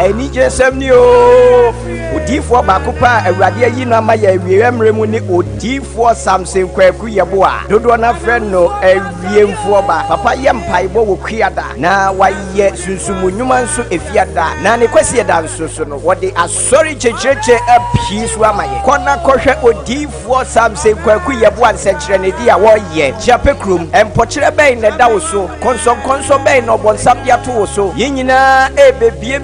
Eni jesem ni o. Odifo bakopa awurade ayi no ama ya wiemre mu ni odifo Samson Kwaku Yeboa. Dodo na friend no awiemfo ba. Papa ye mpaibo wo kwiada na waye sunsumunwuma nso efiada. Na ne kwesi eda nso so no wode asori checheche apisu amaye. Kona kohwe odifo Samson Kwaku Yeboa nsekire ne dia wo ye. Jape krum empokire bɛn na da wo so. Konso bɛn no bonsam dia to wo so. Yinyina ebebie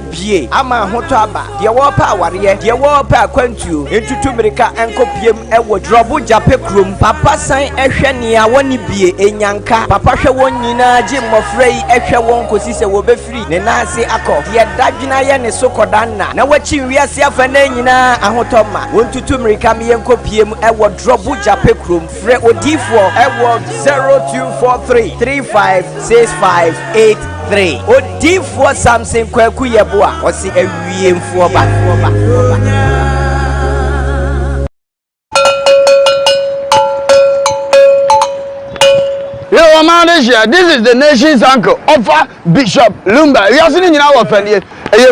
ama hoto aba. De wo pa aware de wo pa akwantuo. Entutu mirika enkopiem ewo drobu Jape krum. Papa san ehwe nea woni bie enyanka. Papa hwe won nyina gye mmofra yi ehwe won kosi se wo befiri ne nanse akọ. De dadwina ye ne sokodanna. Na wachi wiase afa na nyina ahotoma. Wontutu mirika me yenkopiem ewo drobu Jape krum. Fre odifo ewo 0243 356583. Odifo Samson Kwaku Yeboa osi awiemfo ba. This is the nation's uncle, Offa Bishop Lumba. We are sitting in our family. A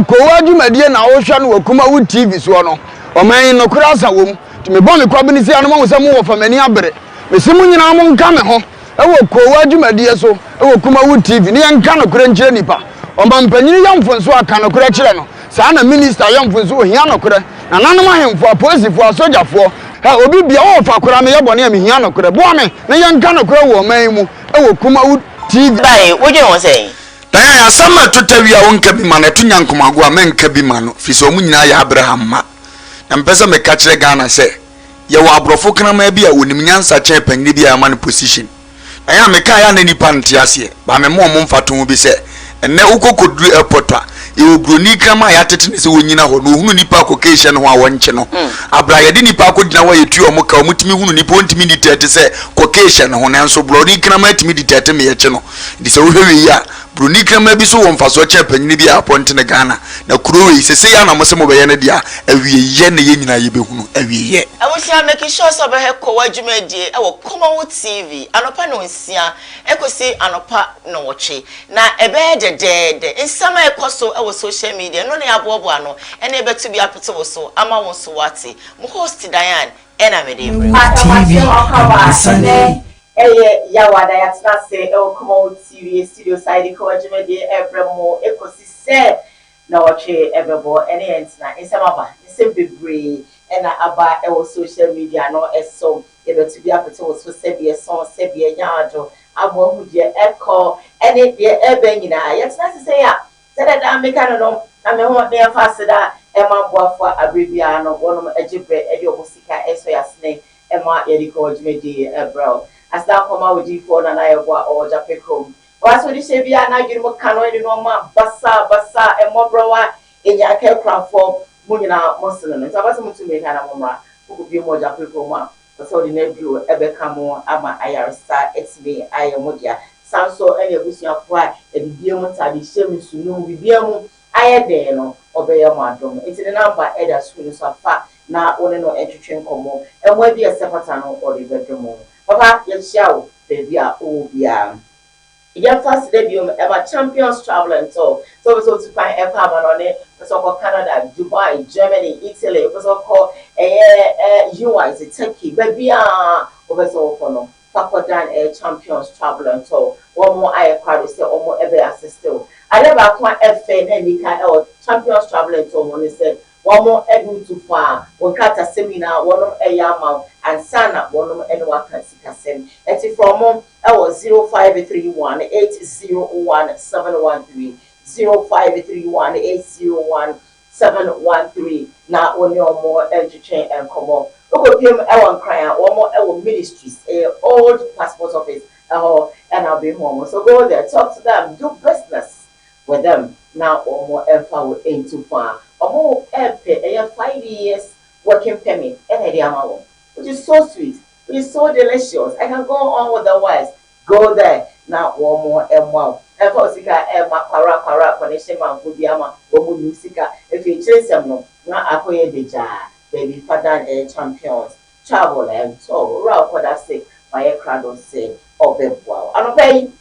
Koowaa Show na Ocean wo KUMAWOOD TV so no. O man no krasa wom. To me bon me kwabini si anu mo wo samu wo famani abere. Me simu nyina mo nka me ho. E wo Koowaa Show so, e wo KUMAWOOD TV. Ni yanka no kure nkyere nipa. O man panyini yamfo nso aka no kure kyere no. Saa na minister yamfo nso ohia no kure. Na nanom ahemfo apolisiefo asojafo. Ha obi bia wo fa kura me yebone am hia no kure. Bo me na yanka no kure wo man mu. E wo KUMAWOOD TV. Bye, what do you want to say? Ya sama tutawia wonka bi ma na tunya nkomago a menka bi ma no fi so mu nyina ya Abraham ma na mpesa me ka kire Ghana se ye wa abrofo kanama bi a wonim nyansa kyen panni bi a ma no position na ya me ka ya na nipa ntiase ba me mo mfato bi se enne ukokodru airport a ye obroni kama ya tete ne se wonyina ho no hunu nipa kokation ho a wonche no abra ye de nipa akogina wa yetu o muka omutimi hunu nipa ontimi ditete se kokation ho na nso broni kama atimi ditete me ye che no di se wo hwe ya broni kama bi so won faso che panyi bi a ponte ne Ghana na kurowe sese ya na mo se mo be ye ne dia awieye ne ye nyina ye behunu awieye awusia make sure so be he Koowaa Dwumadie e wo KUMAWOOD TV anopa no nsia ekosi anopa no woche na ebe de nsama ekoso e wo social media no ne abobo ano ene betu bi apete wo so ama won so wate mo host Diane ena me dey TV Sunday yawada yatina se KUMAWOOD TV studio side Koowaa Dwumadie ebremo ekosi se na woche ebebo ene entina nsama ba bebre ena aba e wo social media no eso ebetu bi apete wo so se bi eso se bi nyaado abo hu de eko ene de ebe nyina yatina se ya sede da meka no na me ho de fasida e ma boafo abrebia no wonom agibre e de obusika eso yasne e ma yedi Koowaa Dwumadie ebro asda KUMAWOOD for na na yebo o Jape krum waso di sebia na giru kano eni no ma basa e mo browa enya ke krafo munyina mosino nta basa mutumi kana momra ku bi mo Jape krum a so di na duro ebe kamo ama ayarsa etbe ayemodia sanso ene busuafo a edibie mu tade hyem sunu bibia mu ayede no obeye mo adom etine number eda sunu so afa na one no etwetwe nkomo enwa bi esepata no odi bedromo papa yeshawo baby a obia ya fast debut ever champions traveling so to find a farmer on it so called Canada, Dubai, Germany, Italy, so called US, Turkey, baby over so for no Papadan champions traveling so one more I crowd say almost every assistant I never quite FN any kind of champions traveling so one said one more egg too far one cat a seminar one of a yama and sana one of anyone can see kasem and from mom I was 0531 801 713 0531 801 713 now only or more entertain and come on look him I want crying one more our ministries old passport office and I'll be home so go there talk to them do business with them now or more effort ain't too far or more 5 years working permit and which is so sweet, which is so delicious. I can go on with the words. Go there now one more and wow. And for Sika para connection man could be ama woman musica if you chase them no akoye deja baby father champions travel and so raw for that sake by a crowd say oh wow. I don't pay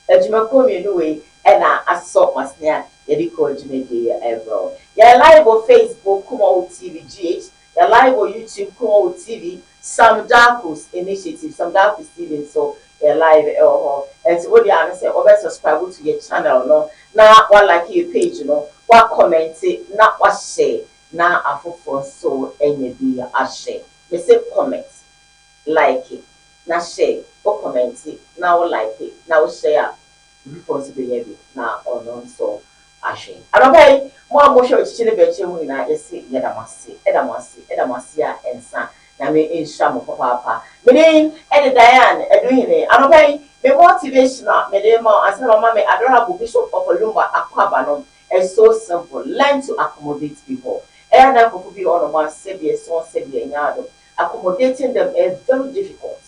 Ejimako mi nuwe ena aso masnia yedi ko ejimedi ebro. Ya live on Facebook KUMAWOOD TV GH. Ya live on YouTube KUMAWOOD TV. Sam Darkus Initiative, Sam Darkus TV. So ya live and so what you say over subscribe to your channel no. Na one like your page no. What comment na what share na afofo so enye bi a share. Me say comment, like it, na share, or comment it, now like it, now share. Before to be heavy now or non so ashe. And okay, more show chichine beche mu na yesi edamasi and san na me in shamu papa. Me ede Diane eduhine. And okay, me motivational me dey more as mama me adorable Bishop of Olumba Akwaba no is so simple. Learn to accommodate people. And na for be on one sebi so sebi nyado. Accommodating them is very difficult.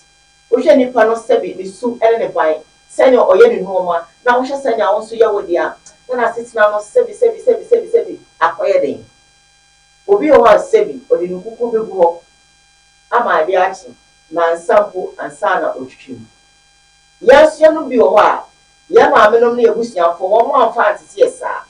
Oje nipa no sebi ni su ene ban senior or any normal. Now, we shall send your own so you would ya. Then I sit now, sebi. Acquired. Obi or sebi or the Nuku go. Am I the action? Man sample and sana or trim. Yes, you know be a while. Yama, I only a bushia for 1 month fancy, yes, sir.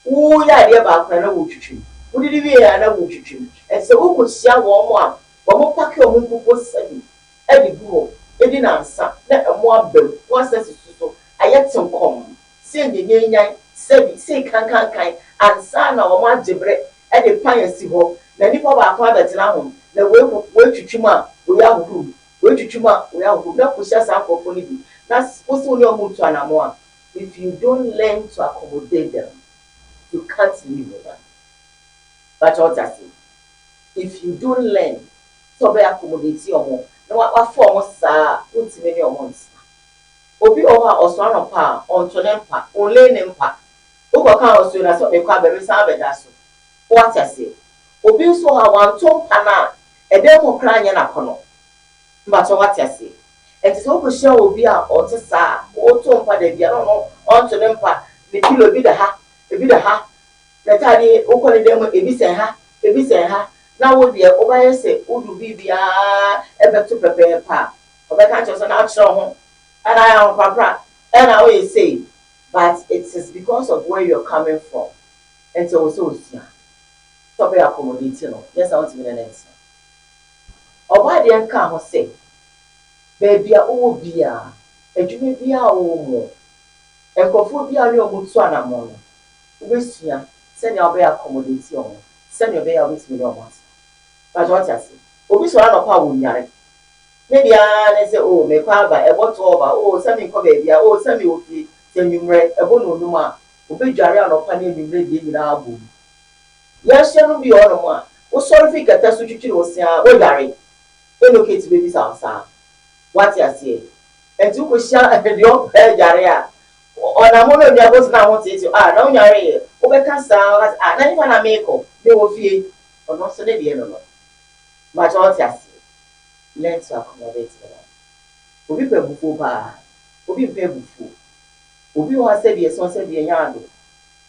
Oh, yeah, dear back when I would trim. Who did you hear and I would trim? And so who could share 1 more pack your moon was sebi. Every go. E didn't answer. Let a more bill. One says so. I yet some come. Send the yan, say can, and son or one debre at the piracy hole. The nipple of our father town. The way to Chuma, we are who. Way to Chuma, we are who. Not push us out for police. That's also your mood to an more. If you don't learn to accommodate them, you can't live with them. But what I say, if you don't learn to be accommodate your more. No, what form was many months. Obi over or son of pa, on to nempa, only nempa. Over cows soon as they come very savage. What I say, Obi so have 1 ton pana, a demo crying in a corner. But what I say, and so could show be a or to sa, or ton pa de piano, on to nempa, the kilo be the ha, a bit of ha. The tiny open them a bit ha. Now would be a over say, would be ever to prepare pa. Or I can't just not show and I am papa. And I always say, but it is because of where you're coming from. And so, stop accommodating. Yes, I want to be an answer. Or why the uncle say, baby, oh, beer, and you may be our more. And for be our Mutswana mono. Wish ya, send your bear accommodation. Send your bear with me, no master. But what I say, Obi so no power nyare. Maybe I say, oh, me kwaba, e bottle over, oh, send me come baby, oh, send me okay, send you re, e bono numa, Obi jare no pa ni nyumre di na abu. Yes, you no be on one. O sorry fi kata so twitwi o sia, o jare. E no kete baby sa. What I say? And you ko sha e di o e jare a. Ona mo no nya go na ho tete, na nyare, o be ka sa, na ni fa na meko, me wo fie. Ono so ne de no. But what I say, learn to accommodate them. Obi pe bufu pa, obi pe bufu. Obi wa se bi so se bi nyado.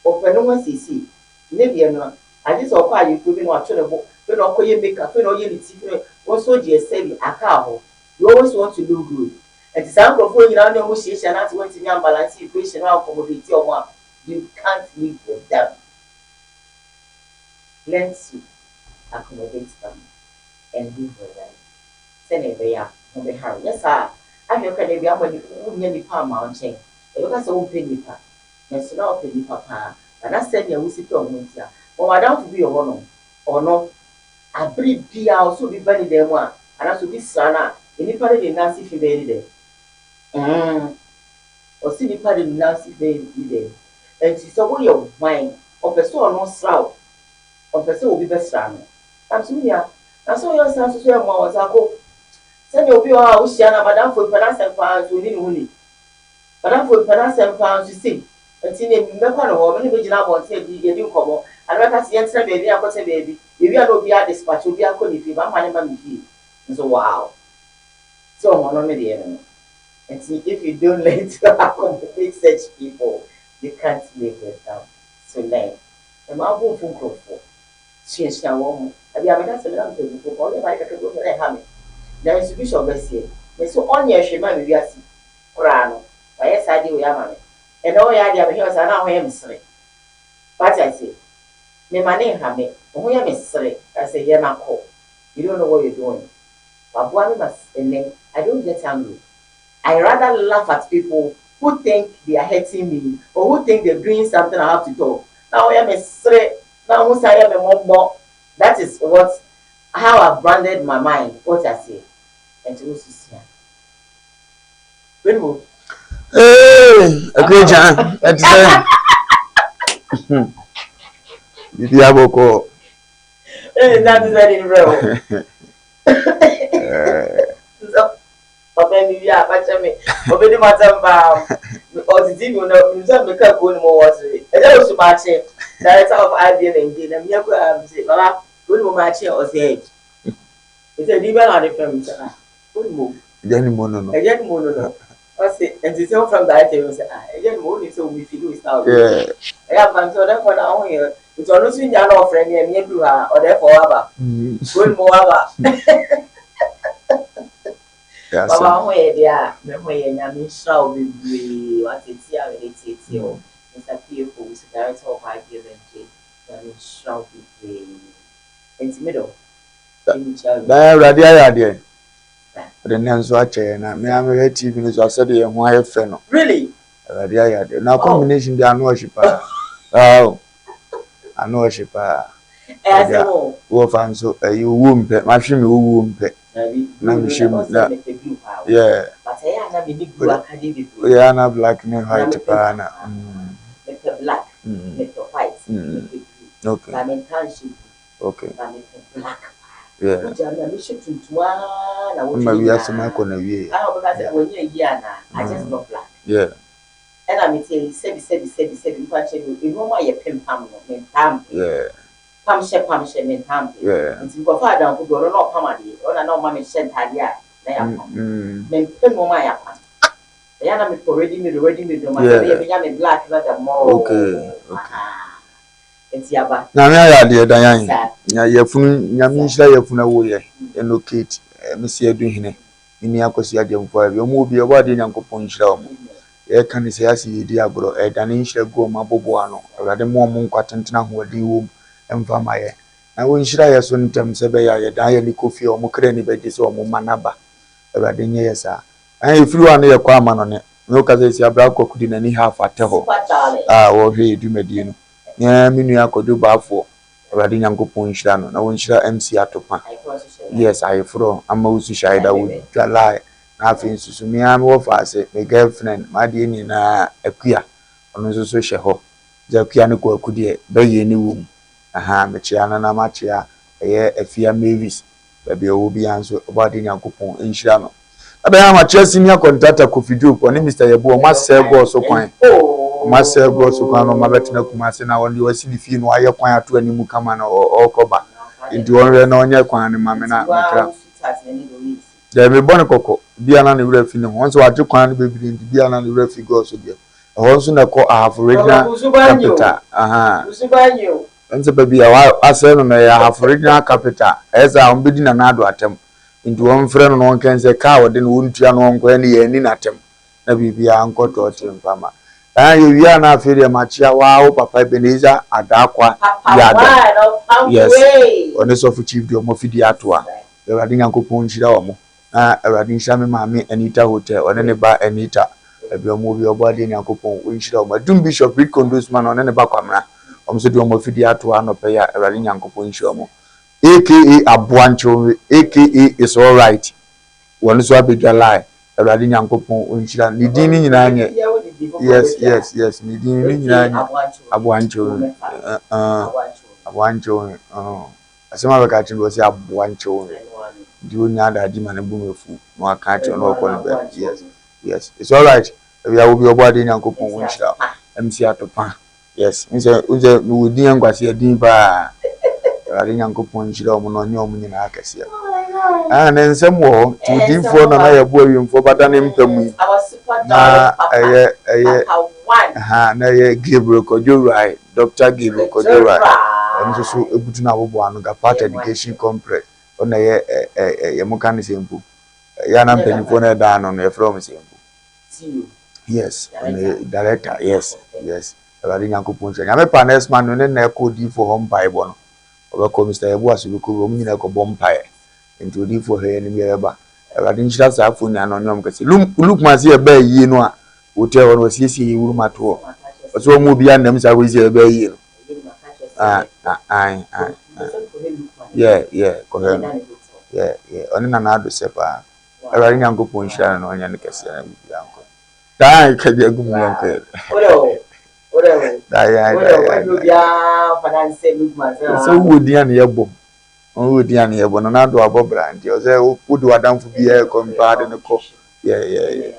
O pe no wa sisi. Ne bi no, ade so kwa yi bi no atwe ne bo, pe no koye make pe no ye ni ti pe, wo so je se bi aka ho. You always want to look good. And some of you now know she not want to be balance equation or accommodate your one. You can't live with them. Learn to accommodate them. And live with them. Send it there, no be hard. Yes, sir. I feel can be able to nearly palm mountain. Because I won't pay me pa. Yes, not pay me papa. And I said, you will sit on winter. Or I don't be a one or no. I breathe be also be very them one. And I should be sana. Anybody in Nancy if you there. Or see the party in Nancy there. And she saw your mind of a soul no slough. Of a soul will be best. I'm so here. I saw your son to swear more as I go. Send your view out, Shana, Madame for Panas and Pounds to need money. Madame for Panas and Pounds to see. And see me, Mepan or many original ones said, you do come on. And I can't see answer baby, I got a baby. If you are no be at dispatch, you'll be a good if you want my money. So wow. So on the enemy. And see, if you don't learn to accommodate such people, you can't live with them. So learn. And my boom from Crawford. She is now woman. I mean, that's a little bit before all the bike I can go to the hammock. There is a bishop this year. But so on your shema, we are see. Crano. I yes, I do, yeah, and all I have here, and now I am sorry. But I say, me money have me, who am sorry, I say, yeah, my call. You don't know what you're doing. But one must, and I don't get angry. I rather laugh at people who think they are hurting me or who think they're doing something I have to do. Now I am sorry, now I am a more. That is how I've branded my mind, what I say. And to also see. Good move. Hey, a great job. That's it. Bibi aboko. That is very real. So, maybe I patch me. Obey matter or the TV, you know, museum make a good more was it. And that was too much. Director of IBM and I'm here to say, Baba, good match or say, it's a demon on the film. Good move. Jenny Mono. Again, Mono. What's it? And it's all from that table. Again, Mono, so we feel it's now. Yeah. I have fun, so therefore now here. It's always in your offering and me do her or therefore. Good more. Baba, where they are, when you shall be what it's here, it's you. Mr. P.O. is the director of IBM and shall be in middle. Radia, the name's watching, and me, I'm a TV news. I said, and why a friend. Really? Radia, now combination, they are no shipper. Oh, I know a shipper. As a whole, wolf and so you womb pet, my shimmy womb pet. Yeah. But I am a big black. Yeah, I'm black and white pana. Make black, make white. Okay. I'm in township. Okay. I'm black. Yeah. Maybe I some on a year. When you're a year now, I just love black. Yeah. And I'm saying, said, you know, my pim pam, yeah. Pam and tam. Yeah. And you go father who go no pamadi, or no mammy sent Tadia. They are then pin my apart. The enemy for ready me, my black, not more. Okay. It's Yaba. Now, I dear Diane. Now, your phone, Yamisha, your phone away, and locate Monsieur Duhine. In the Akosiadium for your movie, a body in Uncle Poncham. Ẹ kan se asi di agro e dan nhire go ma bobo ano awade mo mo kwatentena ho adi wo emfa maye na wo nhira ye so ntem se be ya ye dan ye ni kofi o mo kra ni be se o mo manaba awade nye ye sa an ifiri wa no ye kwa ama no ne no ka se abra kokudi na ni ha fate ho wo hwe edumadi no nya minu akodo baafo awade nyankopon nhira no na wo nhira MC atopa yes I fro ama usu shaida wo jalai na afin susu mi am wo fa se my girlfriend ma de ni na akua ono so hye ho je akua ne ko akudie be ye ni wo aha me chia na ma chia eye afia Mavis be owo bi anso obade nyankopon nhira no abe ya ma chia senior contractor Kofidu ko ni Mr. Yebo o ma se go so kwan o ma se go so kwan no ma betina kuma se na won wasi di fi no aye kwan ato animu kama na okoba ndi won na onye kwan ne ma me na makra de me bon koko bia na ne wura fi ne ho so waje kwan ne bebiri ndi bia na ne wura fi go so bia ho so na ko half original capital aha usubanyo nse baby ya ase no na ya half original capital eza on bedi na nado atem ndi won frɛ no won kan se ka wode no wontua no won ko ne ya ni natem na bibia ankoto otem fama ye wia na afere ma chia wa papa Ebenezer adakwa ya da yes one so fu chief di omo fidi atoa Ewade Nyankopon nhira omo na Ewade nhira me maame Anita Hotel one ne ba Anita ebi omo bi obade Nyankopon nhira omo dum Bishop Rick Condusman one ne ba kwamra omo so di omo fidi atoa no pe ya Ewade Nyankopon nhira omo aka Abuancho aka is all right one so abedwa lie Ewade Nyankopon nhira ni din ni nyina anye yes ni din ni nyina anye Abuancho Abuancho asema beka chindo si Abuancho di onya da di mane bu mefu no aka che no ko be yes it's all right we are obi obade Nyankopon nhira MC atopa yes unze no din angwase din ba Ewade Nyankopon nhira omo no nya omo nyina akase ne nsem wo ti dinfo na ya bu awimfo bada ne mpamu na na ye Gabriel Kojorai Dr. Gabriel Kojorai on so ebutu na bobo anu ga part education complex on na ye muka ne sempu ya na mpanifo na da no na from sempu Yes, director, yes. Everybody nyankopon se. Nyame pa next man no na ko di for home Bible no. Obeko Mr. Ebu Asubuku wo nyina ko bom pae. Nti odi for he ni eba. Everybody nchira sa afo nya no nyom kase. Look man se eba yi no a. Wote won wasiesie yi wuru mato. So mo bia ndam sa wo se eba yi no. Yeah, ko he. Yeah. Oni na na do se pa. Everybody nyankopon share no nya ne kase na bia nko. Da ka bi agum nko. So wodian yebo no na do abobra nti o say wodi wadamfo bi e compare ne ko yeah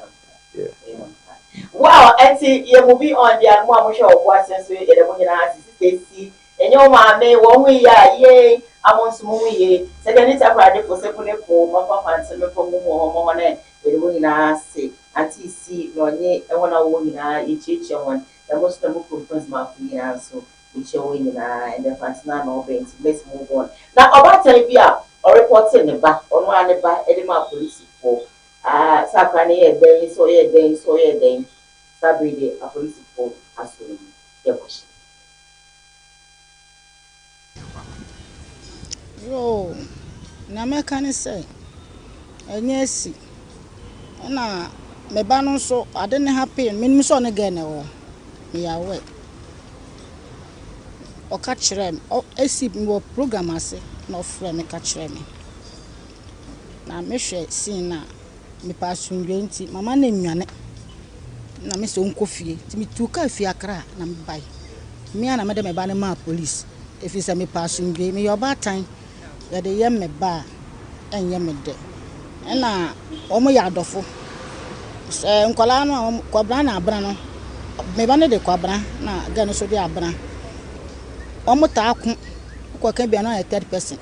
wow enti ye movie on dia mo amhwe obo asenso ye de mo nyina asisi enyo ma me wo hu ya ye amonso mo hu ye se de ni takrade fo se kule ko mo papa nse me fo mo ne de mo nyina se anti si no nye e wona wo nyina echiche won the most of the conference ma fu nyina so showing nyina and the partner no bent let's move on now about time bia or reporting ne ba ono ane ba e de ma police for sakra ne ye den so ye den sabride a police for asuri ye kwashi yo na meka ne say enye si na me ba no so ade ne happy me so ne ga ne wo me ya we o ka kire o esi mo program ase na ofre me ka kire me na me hwe sin na me pa sunwe nti mama na nwane na me so nkofie ti me tu ka fie akra na me bai me na me de me ba ne ma police efi se me pa sunwe me yo ba tan ya de ye me ba enye me de na o mo ya adofo nkola no kwabra na abra no me ba ne de kwabra na ga no so de abra omo ta akun ko kan bia no a third person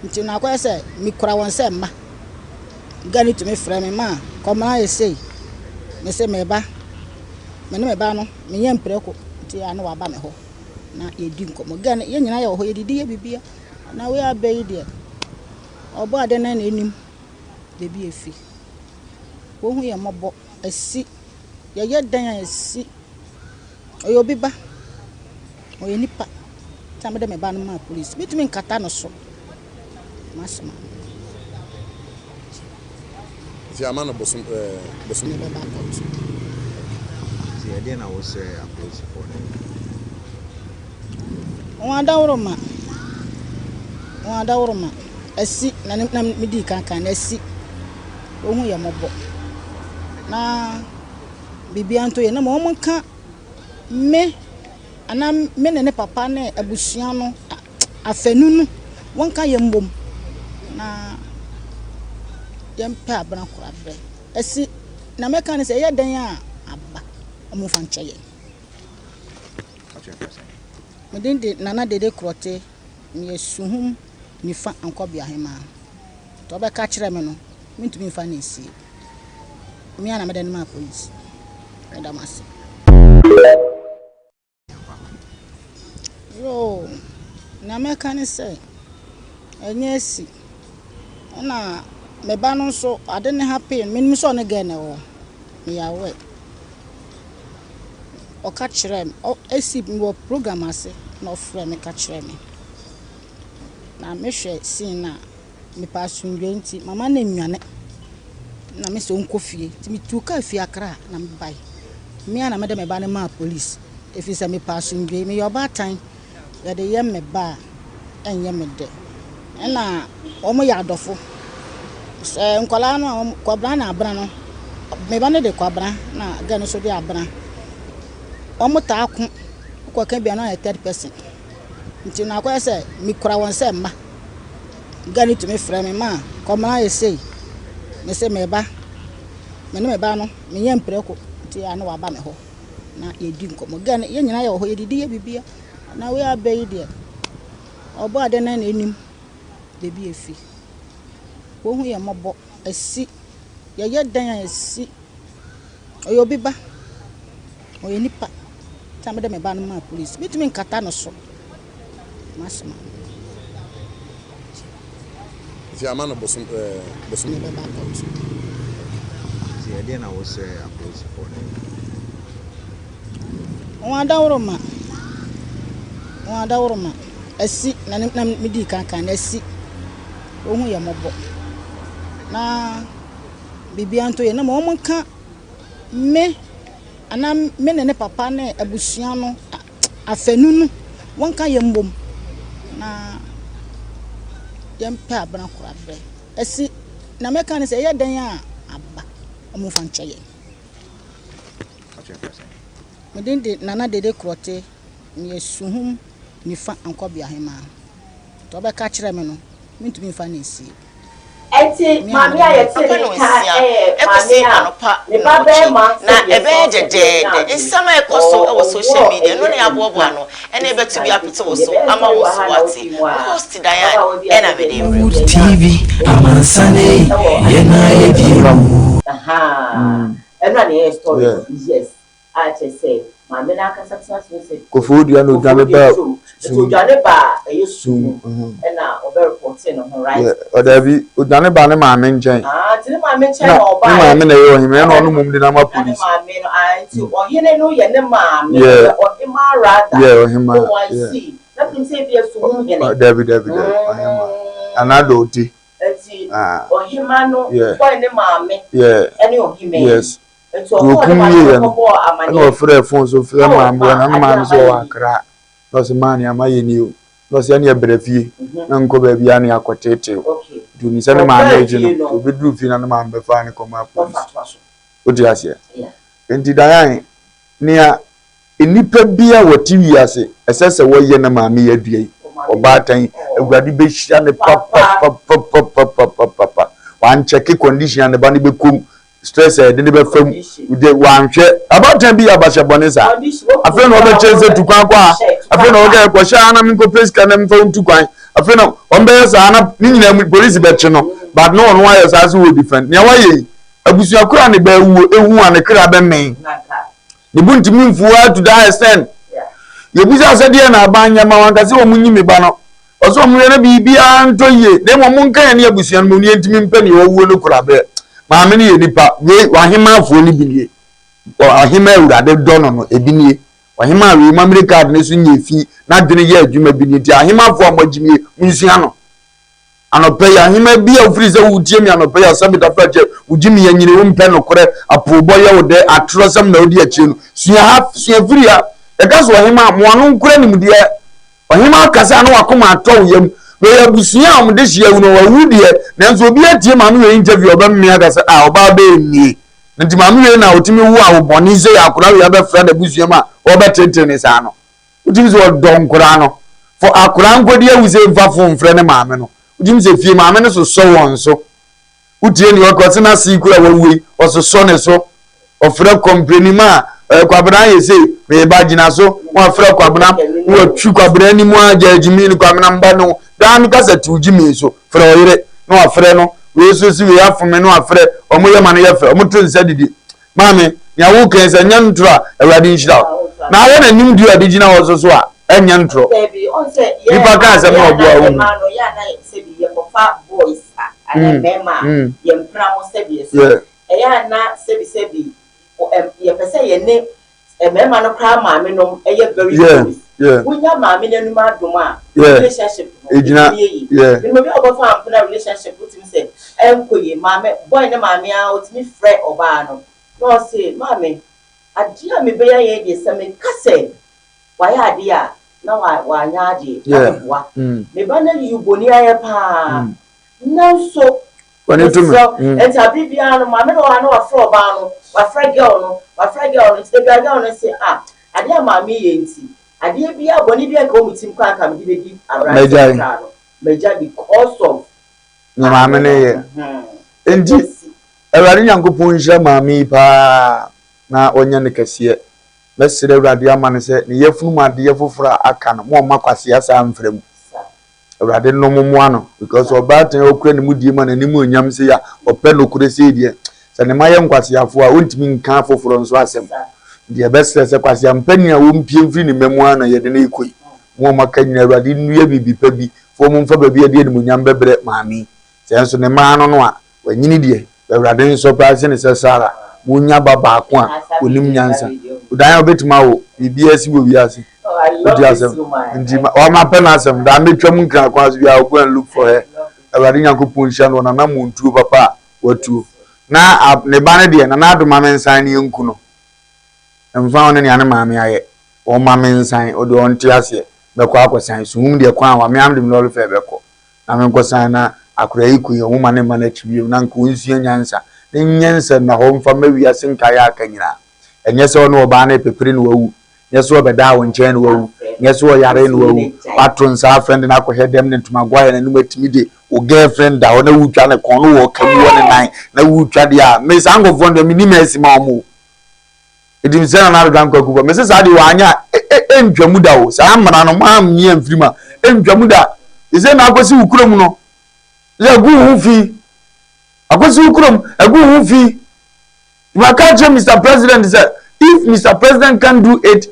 nti na kwa se mi kura won se ma gani to me frɛ me ma ko ma ye sei me se me ba me ne me ba no me yɛ mpreko nti ya no wa ba me ho na ye di nkomo gani ye nyina ye ho ye didi ye bibia na we abai de obo ade na enim de bi efi wo hu ye mobo asi ye dan asi oyo bi ba oyo nipa tambe de me ba no ma police bitumi nkata no so masama ti amana bosom ne be ba court ti e na wo se a police for ne won adawro ma asi na me di kan na asi wo hu ye mobo na bibia nto ye na mo nka me ana me ne papa ne abusua no afenunu wonka ye mbom na yempe abran korabe esi na meka ne se ye dan a aba omo fa nche ye me dinde nana dede krote me suhum ni fa ankobia hema to be ka kire me no mintumi fa na esi me ana me den ma police e da masi yo na meka ne se enye si na me ba no so ade ne happy me so ne ga ne wo me ya we o ka kire o esi mo program ase na ofre me ka kire me na me hwe sin na me pa sunwe nti mama na nwane na me so nkofie ti me tu ka fie akra na me bai me ana me de me ba ne ma police efi se me pa sunwe me yo ba tan ya de ye me ba enye me de na omo ya adofo nkola no kwabra na abra no me ba ne de kwabra na ga no so de abra omo ta akun ko kan bia no a third person nti na kwa se mi kura won se ma ga ni to me frɛ me ma ko ma ye sei me se me ba me ne me ba no me yɛ mpreko nti ya no wa ba me ho na ye di nkomo ga ye nyina ye ho ye didi ye bibia na we abai de obo ade na enim de bi efi wo hu ye mobo asi ye dan asi oyo bi ba oyo nipa tambe de me ba no ma police bitumi nkata no so masama ti amana bosom ne be ba court ti The idea now was approach for one daurma. A seat, Nanam Medica can a seat. Only a mobo. Na Bibianto, no moment can't me. And I'm men and a papa ne a busiano a fenun. One can yambum. Na Yampa Banacra. A seat. Na mekan say ya dan ya aba omufa ncheye me den de nana dede krote me suhum ni fa ankobia hema to be ka kire me no mentumi fa na esi enti mami ayete ekosi anopa na ebe de nsama ekoso e wo social media no ne abobo ano ene betu bi apete wo so ama wo so wati host Diane ena me dey TV amansane yena ebimu ena ne story yes I just say mami na aka success say Koowaa ya no dane ba so dane ba yesu ena o be reporting no right odabi udane ba ne maame nchen ti ne maame nchen no ba maame na yo hime no no mum de na ma police maame no anti o hene no ye ne maame o ima rather yeah o hima yeah let me say be so hum hene david o hima anado oti anti o hima no boy ne maame ene o hime yes no frere phone so frere maame na maame so wakra no se mani amaye ni o no se ane brefie na nko ba bia ne akotete okay du ni se ne maame ejino obedru fi na maame be fa ne koma police odi ase enti Diane nia enipa bia woti wiase esese wo ye na maame ya duai obatan agurade be hia ne papa wan check condition ne ba ne be kum stress de ne be fam de wan hwe about bi abasha bonesa afi no be cheze tukwan kwa afi no ga ko sha na minko place kan na mfa tukwan afi no on be sa na ni nyina police be che no but no on why sa so different ne waye abusu akura ne ba ewu an kra be men ne buntimi mfuwa to that extent ye buza se de na abanya ma wan ka se o munyimi ba no oso mu ye na bibia ntoye de mo munkan ne abusu an mo ni ntimi mpa ne owu no kra be maame ne ye nipa we wahema afo ni binie wahema awurade dono no ebinie wahema we mamre card ne so nyefi na dene ye adwuma binie ti ahema afo amagimie munsua no anope ya ahema bia ofiri se wutie mi anope ya sabita fache ugimi ya nyine wo mpe no kore apobo ye wo de atrosam na odi achi no sua firi ya e ka so wahema moano nkure ni mudie wahema kasa na wakoma atọ yam we abusia am de hia wo no wawudie nanso obi atie maame we interview oba mmia ka se oba ba eni nti maame we na otimi wu a oboni ze akura we ba fra da busia ma oba tete ne sa no utimi zo don kura no for akura ngodi awuze mfa fo mfra ne maame no utimi ze fie maame no so won so utie ni wakoti na si kura wawui oso ne so ofra company ma kwabra yese me ba gina so wa fra kwabra wa twu kwabra ni mu aja ajimi ni kwabra mba no dan ka sati ujimi so fra oyire no afre no we so si we afome no afre omoye ma no ye fra omoto nsa didi maame ya wo kan sa nya ntura awade nshira na aye na nim du ade gina wo so a enya ntro ipa ka sa mo obo awu ma no ya na se bi ye kofa voice and mema ye mpra mo se bi so ya na se bi ye pese ye ne mema no kra maame no eye very good wunya maame no ma doma relationship ejina ni mo bi obofa ampuna relationship utimi se enkoye maame boy ne maame a utimi frɛ oba no no say maame adia me be ye de se me kase wa ya ade a na wa nya ade na boa me ba na yuboni aye pa nanso wani tumi enta bibia no maame no wa na wa frɛ oba no wa frɛ girl no the girl no say ade a maame ye nti ade bia boni bia ka o mutim kwa ka me di around meja because of na maame ne ye enti awari nyankopon nhira maame pa na onya ne kase mesere awurade amane se ne yefunu made yefofora aka no mo makwase asa amfrem awurade no momo ano because obaten okura ne mudie ma na ne mu onyam se ya opɛ no kure se die se ne maye nkwase afo a ontimi nka foforo nso asem die best se kwase ampani a wo mpie mfiri ne memu ana ye de na ikoi mo maka nyina awurade nuye bibipa bi fo mo mfa ba bi ade ne munyam bebre maami se nso ne ma no no a wanyini die Ewurade surprise ne se Sara wonya baba ako a onim nyansa udan obetima wo bibia si wo wiase odi asem ndi o ma pe na asem da metwam nkran kwa so bia go and look for her Ewurade Nyankopon hia no na montuo papa watu na ne ba ne de na adoma me nsan ne enku no emfa won ne ane maame aye o ma me nsan o de on ti ase be kwa akosan sum de kwa wa me am de no le fe be ko na me nkosan na akura iku ye wo ma ne ma na chibiu na nko nsuo nyansa ne nyansa na ho mfa mawia senka ya akanyina enye se ono oba na pepere no wawu nye se obeda wo nchen no wawu nye se o yare no wawu patron sa friend na ko hedem ne ntuma gwaye na numa timide o girlfriend da ona wutwa ne kon no wo kamu wo ne nan na wutwa de a me sango fondo mi ni mesi ma omo edim se na na dan kwaku me se sa de wanya entwamu da wo sa amana no ma amni amfirima entwamu da ise na akosi ukurom no ya gu hu fi akosi ukurom agu hu fi Makache Mr. President said, if Mr. President can do it,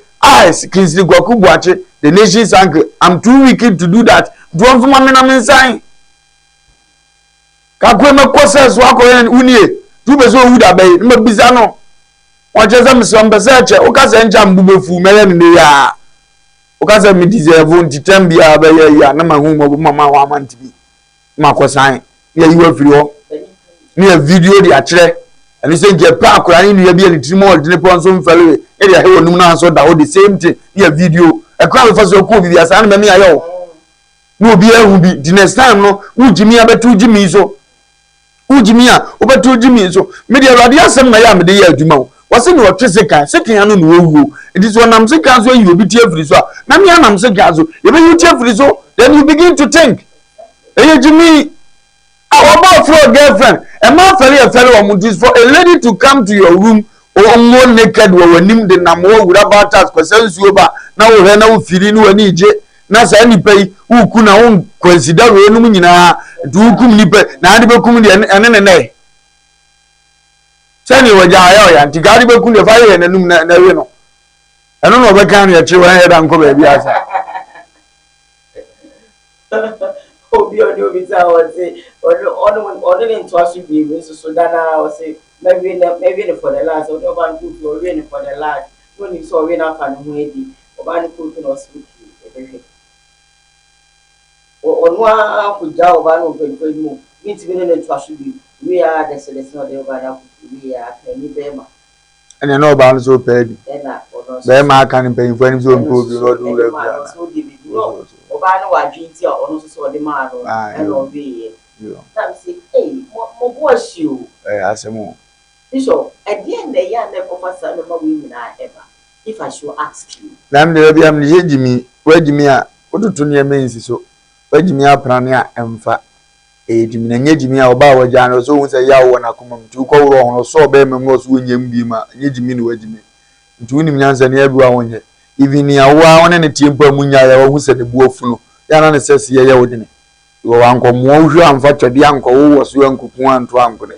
Kingsley Gwakubuache, the nation's uncle, I'm too wicked to do that. Don't for my name sign. Kakwema process wako yen unie. Tu beso uda bay. Nime bizano. Wacheza msombeseche. Okase encha mbubefu mele nide ya. Okase midizevu ntitembi ya baye ya. Nama humo mama wamantibi. Mako sign. Niye yuwe friyo. Niye video di achire. And he said, "Get back, I need to be a little more. Didn't put some fellow. And I hear no answer that the same thing. Here video. A crowd for so cool. We are saying, "Me ayo." No be a be. The next time, no. Who Jimmy about 2 Jimmy so? Who Jimmy over 2 Jimmy so? Media radio some na yam the year Jimo. Was in what second ano no. It is when I'm sick as you be tear free so. Na me am sick as you. Even you tear free so, then you begin to think. Hey Jimmy. How about for a girlfriend? A man fellow is for a lady to come to your room or more naked when him the namo with about us concerns you about now we now feeling any j nasa any pay who could now consider when do kum nipe na adi bekum and ne send you a jaya and tigari bekum the fire and no I don't know what kind of children head and come baby as Obi only visa was say only in Twashi be so Dana was say maybe for the last or no one could for the last when you saw win up and ready or one could not speak on one could jaw one could move means we in Twashi be we are the selection of the other we are any bema and you know about so paid Bema can pay for him so improve you not Obano wa dwinti ono so so de ma no e no be yo tam say eh mo boss you asemo so at the end the ya na ko fasa no ma we na ever if I should ask you nam de bi am ni jimi wajimi a otutu ne mensi so wajimi aprane a emfa jimi na nyejimi a oba waja no so hu say ya wo na kuma mtu ko woro hono so be memno so nyem bi ma nyejimi ni wajimi mtu ni mnyanza ne abi wa wonye even ya wa wona ne tiempo amunya ya wo se de buofunu ya na ne sese ye wodine wo anko mo hwu amfa twade anko wo so ankuku anto anko ne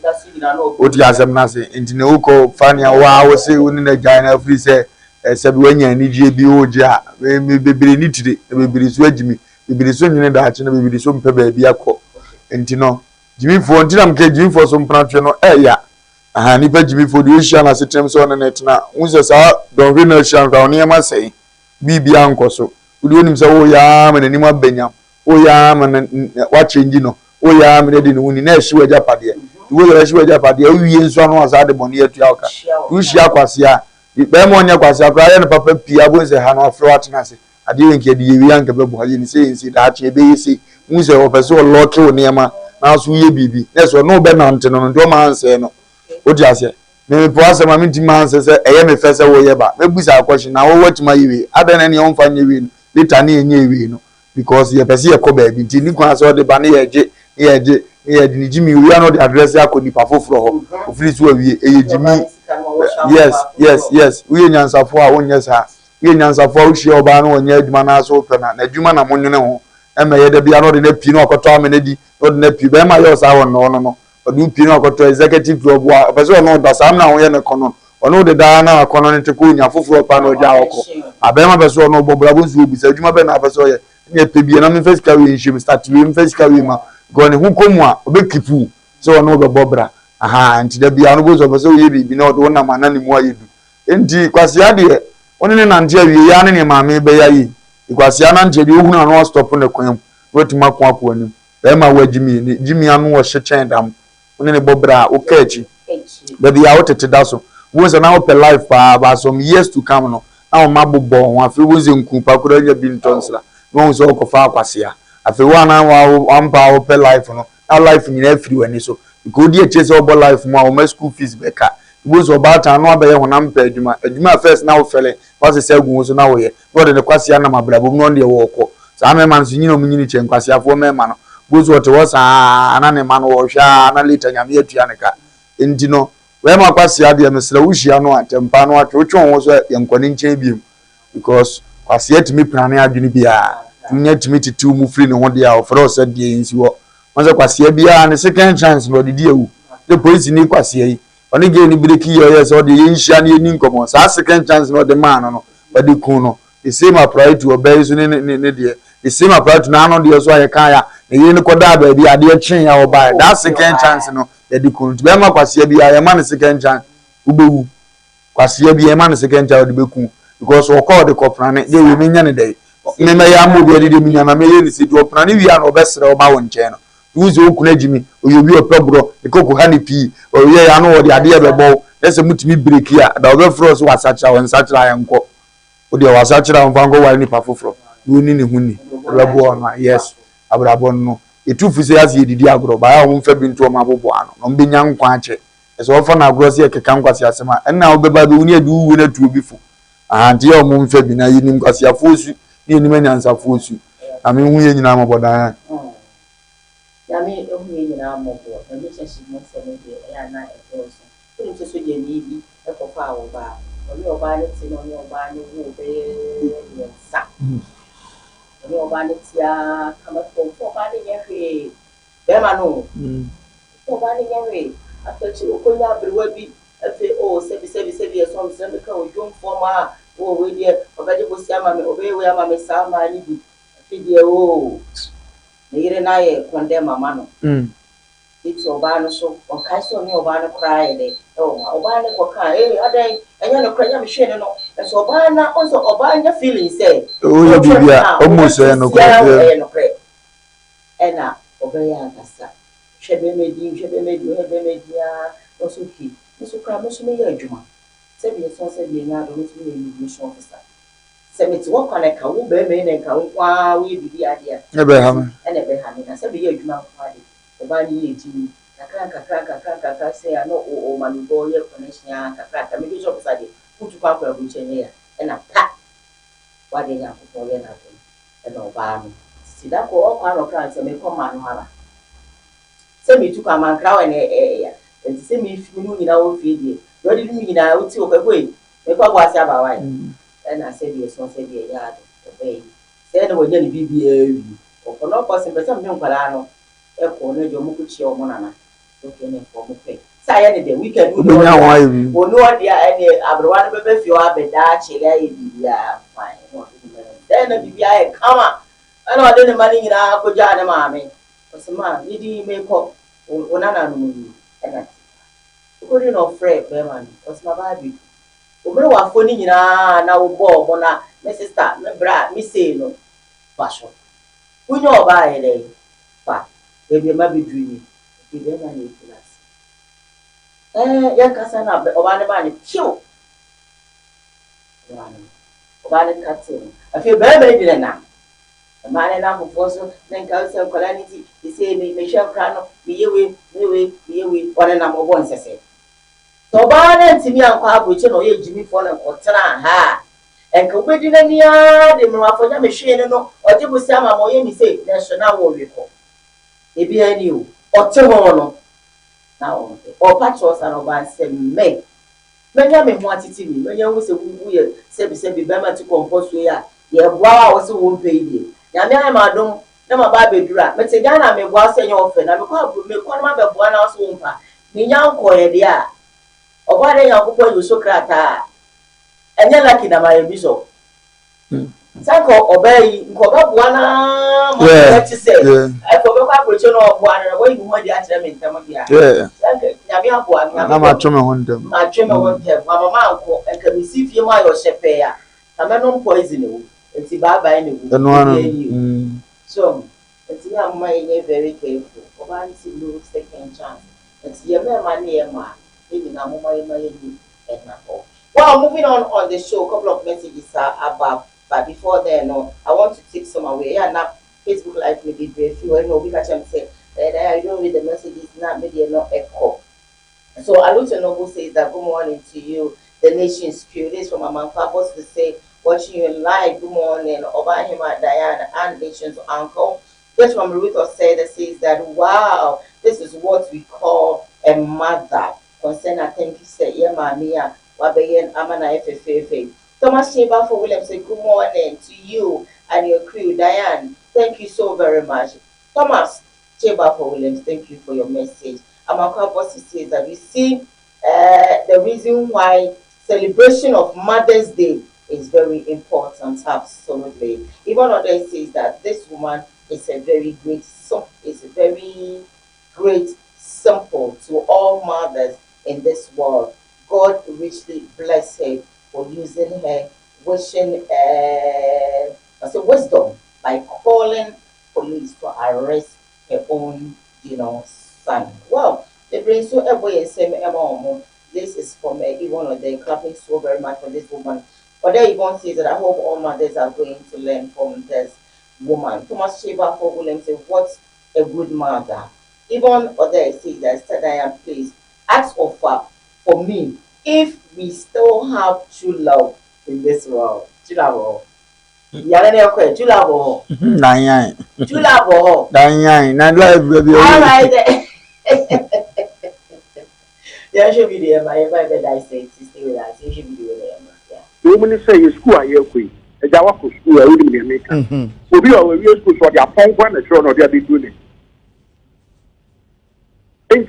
oti asem na se ntine uko fani ya wa wo se woni na gyan na free se sebi wanya ni die bi oje a bebere ni tire bebere so agimi bebere so nyine da ache na bebere so mpe ba bi akọ ntino jimi fo ntina mke jimi fo so mpratwe no ya aha ni pa jimi fo de hia na setem so na netna unse sa don we na hia nka oni ma sei bibia nkoso udi onim se wo ya ma nani ma benya wo ya ma wa change no wo ya ma de no ni na hia waja pade wo ya hia waja pade wiye nso no asa de boni atu aka tu hia kwase a be mo nya kwase akra ya na papa pia bo se ha no afro atena se ade wenke de yewi anka be bo ha ni se nsi da ache be yesi unse wo pese wo lock wo ne ma na so ye bibi na so no be na nteno no ndo ma anse no odi ase me po ase ma minti ma anse se eye me fese wo ye ba me busa akwshi na wo watima yewi adan na on fa nyewi later na enye yewi no because ye pese ye ko ba bi ti ni kwa so de ba na ye ni jimi wi ano de address akodi pa foforo ho ofiri so awie eye jimi yes we nyansafo a wonye sa we nyansafo a hie oba na wonye adwuma na so pena na adwuma na monwene ho eme de bia no de na pi na okoto amenedi no de na pi be ma yo sa won no odu pi na okoto executive job a pese no da sam na ho ye ne kono ono de da na kono ne teko nya foforo pa na oja okọ abema pese no bobra bonsu obisa adwuma be na pese ye nye pe bia na me first carry nshim start we first carry ma go ne hu komu a obekipu so ono be bobra aha nti da bia no bo so pese we bibi na odo na mana ne mu ayedu enti kwasia de oni ne nante awie ya ne maame be ya yi kwasia na nante de ohunu ano stop ne kwan wetima kwa kwa anim be ma wa jimi anu wo hye chen dam oni ne bobra o kachi be bia wo tete da so wo se na wo pe life pa ba some years to come no na wo mabobo ho afi wo ze nku pa kura nya bi ntonsla no so ko fa kwasia afi wo na wo ampa wo pe life no na life nyina afiri wani so ko di eche se obo life mu a o school fees beka wo so ba ta no abaye honam pa adwuma first na wo fele was se agun so na wo ye wo de kwasia na mabrabo no de wo ko sa me man so nyina o nyini che kwasia fo me ma no wo so te wo sa ana ne ma no wo hwa na later nyame atua ne ka enti no we ma kwasia de me sra wo hia no atempa no atwe twon wo so ye nkoni nchen biem because kwasia timi plane adwene bia nya timi titu mu free ne ho de a ofro so de nsi wo onse kwasia bia ne second chance no de ewu the police ni kwasia yi oni ge ni breki yo so de yinhia ne ni nkomo sa second chance no de man no but the kun no the same apply to obey so ne de the same apply to na no de so ayekan ya ne yi ni koda ba bi ade chen ya oba that second chance no de kun be ma kwasia bia ya man second chance ubewu kwasia bia man second chance de be kun because we call the coprane je we menya ne dey me me ya mo bi de minya na me ye ni si do prane wi an obesre oba won chen no uzi okuna jimi oyobi opebro ekoko hani pi oye ya no wode ade ebebo ese mutimi break ya da obe frost wasacha won sacha ya nko ode wasacha won fango wali ni pafofro woni ni huni rebo ona yes abrabo no etufu se yasi edidi agro ba ya won fa bi nto ma bobo ano no mbenya nkwa ache ese ofa na agro se ekeka nkwasi asema enna obeba be woni adu wu na tuo bi fo anti ya mo mfa bi na yini nkwasi afosu ni enima nyansa afosu ami hu ye nyina mabodan Yami ehunye nyina amọbọ na relationship mo se me de ya na efoso o ni so je ni bi e ko fa wo ba oni oba ni ti no ni oba ni wo be ni sa oni oba ni ti a kama ko oba ni yewe be ma no oba ni yewe afechi okonya abrewa bi afi o se bi so se me ka o jom forma o we de obaje bosi ama me obe we ama me sa ma ni bi afi de o Nire na ye konde mama no. Iti oba no so o kai so ni oba no cry de. Oba no ko ka adai enya no cry nya me hwe no. So oba na onso oba nya feeling say. O ye bibia o mo so no ko. Ena oba ya kasa. Hwebe medi ya o so ki. So cry mo so me ya adwuma. Se bi so se bi nya do me so me immigration officer. Semeti wo kwaneka wo be me ne nka nkwa wo bibi ade Abraham na se be ye adwuma kwade o ba ni ye ti kakra se ya no o manugo ye connection kakra me bi so pesa de utu kwa kwa buchenye ya na pa wade nya ko ye na to na o ba no sida ko o kwa ro kra se me ko ma no hala se me tu kwa man kra wa ne ya se me fi mu nyina wo fi die yo di mu nyina wo ti o ka boy me ko gwa se aba wa na se bi so se bi ya do obey se na wonya ni bibia wi o no ko se pesa me nkwala no e ko no jo mu ku chi o mo nana so ke ne ko mu pe sa ya ne de weekend wo no dia ene abrowa no be fi o abeda chi ga ye bibia fine no na bibia e kama ana wade ne mani nyina ko ja ne maame o se ma ni di me ko o nana no mu e na ko ri no frɛ be man o se ma ba bi obere wa foni nyina na wo bo mo na me sister me bra me say no basho kunyo oba ele fa ebi ma bi drini bi be na ni class ya kasa na oba ne ma ni pio oba ne katin afi be be bi na ma ne na fofo so ne nka se kola ni ti se me hwe kra no me yewe one na mo bo nsese so ba na ntimi ankwa aboche no ye jimi fo na kotena ha enka obedi na nia de mo afonya me hwe no oje bosi ama mo ye mi say national wo we ko ebi ani o ote ho no na o patros and oba se me menya me ho atiti mi menya wo se wu ye se bi be ma ti compose ya ye bua wo se wo pay die ya me ma dom na ma ba bedura me te Ghana me bua se nya ofe na me ko ma be bua na so wo mpa me nya nko ye de a Obade ya kupo yuso krata. Enye laki na ma ebiso. Sanko obey nko ba bua na mo ti se. E ko be approach no boa when you want the atrem intermediate. Yeah. Nyame aboa nyame. Na ma tweme ho ndem. Na tweme ho ndem. Mama anko enka mi si fie ma yo shepe ya. Na me no poison o. Enti bye ne wo. Eno anu. So, enti na mama ye very careful. Oba nti no second chance. Enti ye me ma ne ye ma. Maybe na mama ye ma ye ni na ho. Well, moving on the show, a couple of messages are about, but before then, I want to take some away. Yeah, now Facebook Live may be very few. I know we catch them say I don't read the messages now. Maybe not echo. So Aluta Noble says that good morning to you, the nation's spirit. This from Amanka boss to say watching you live. Good morning, Obahima, Diana, and nation's uncle. Just from Ruth Osei that says that wow, this is what we call a mother. Concern, I think you say, yeah, Mamia. Wabayan Amana FFF. Thomas Chamber for William say good morning to you and your crew. Diane, thank you so very much. Thomas Chamber for Williams, thank you for your message. Amaka Bossy says that we see the reason why celebration of Mother's Day is very important. Absolutely. Even others says that this woman is a very great sample to all mothers in this world. God richly bless her for using her wisdom by calling police to arrest her own, son. Well, they bring so every same amount. This is from one of them clapping so very much for this woman. But there Yvonne says that I hope all mothers are going to learn from this woman. Thomas Sheba for William says, what a good mother. Even other says that Diane, please ask for me, if we still have true love in this world. True love. True love. True love. All right. There should be the my I say stay with us. You should be the yeah. The woman say you school here quick. A Jawa school I wouldn't be making. We be our school for their phone when the children they be doing it. And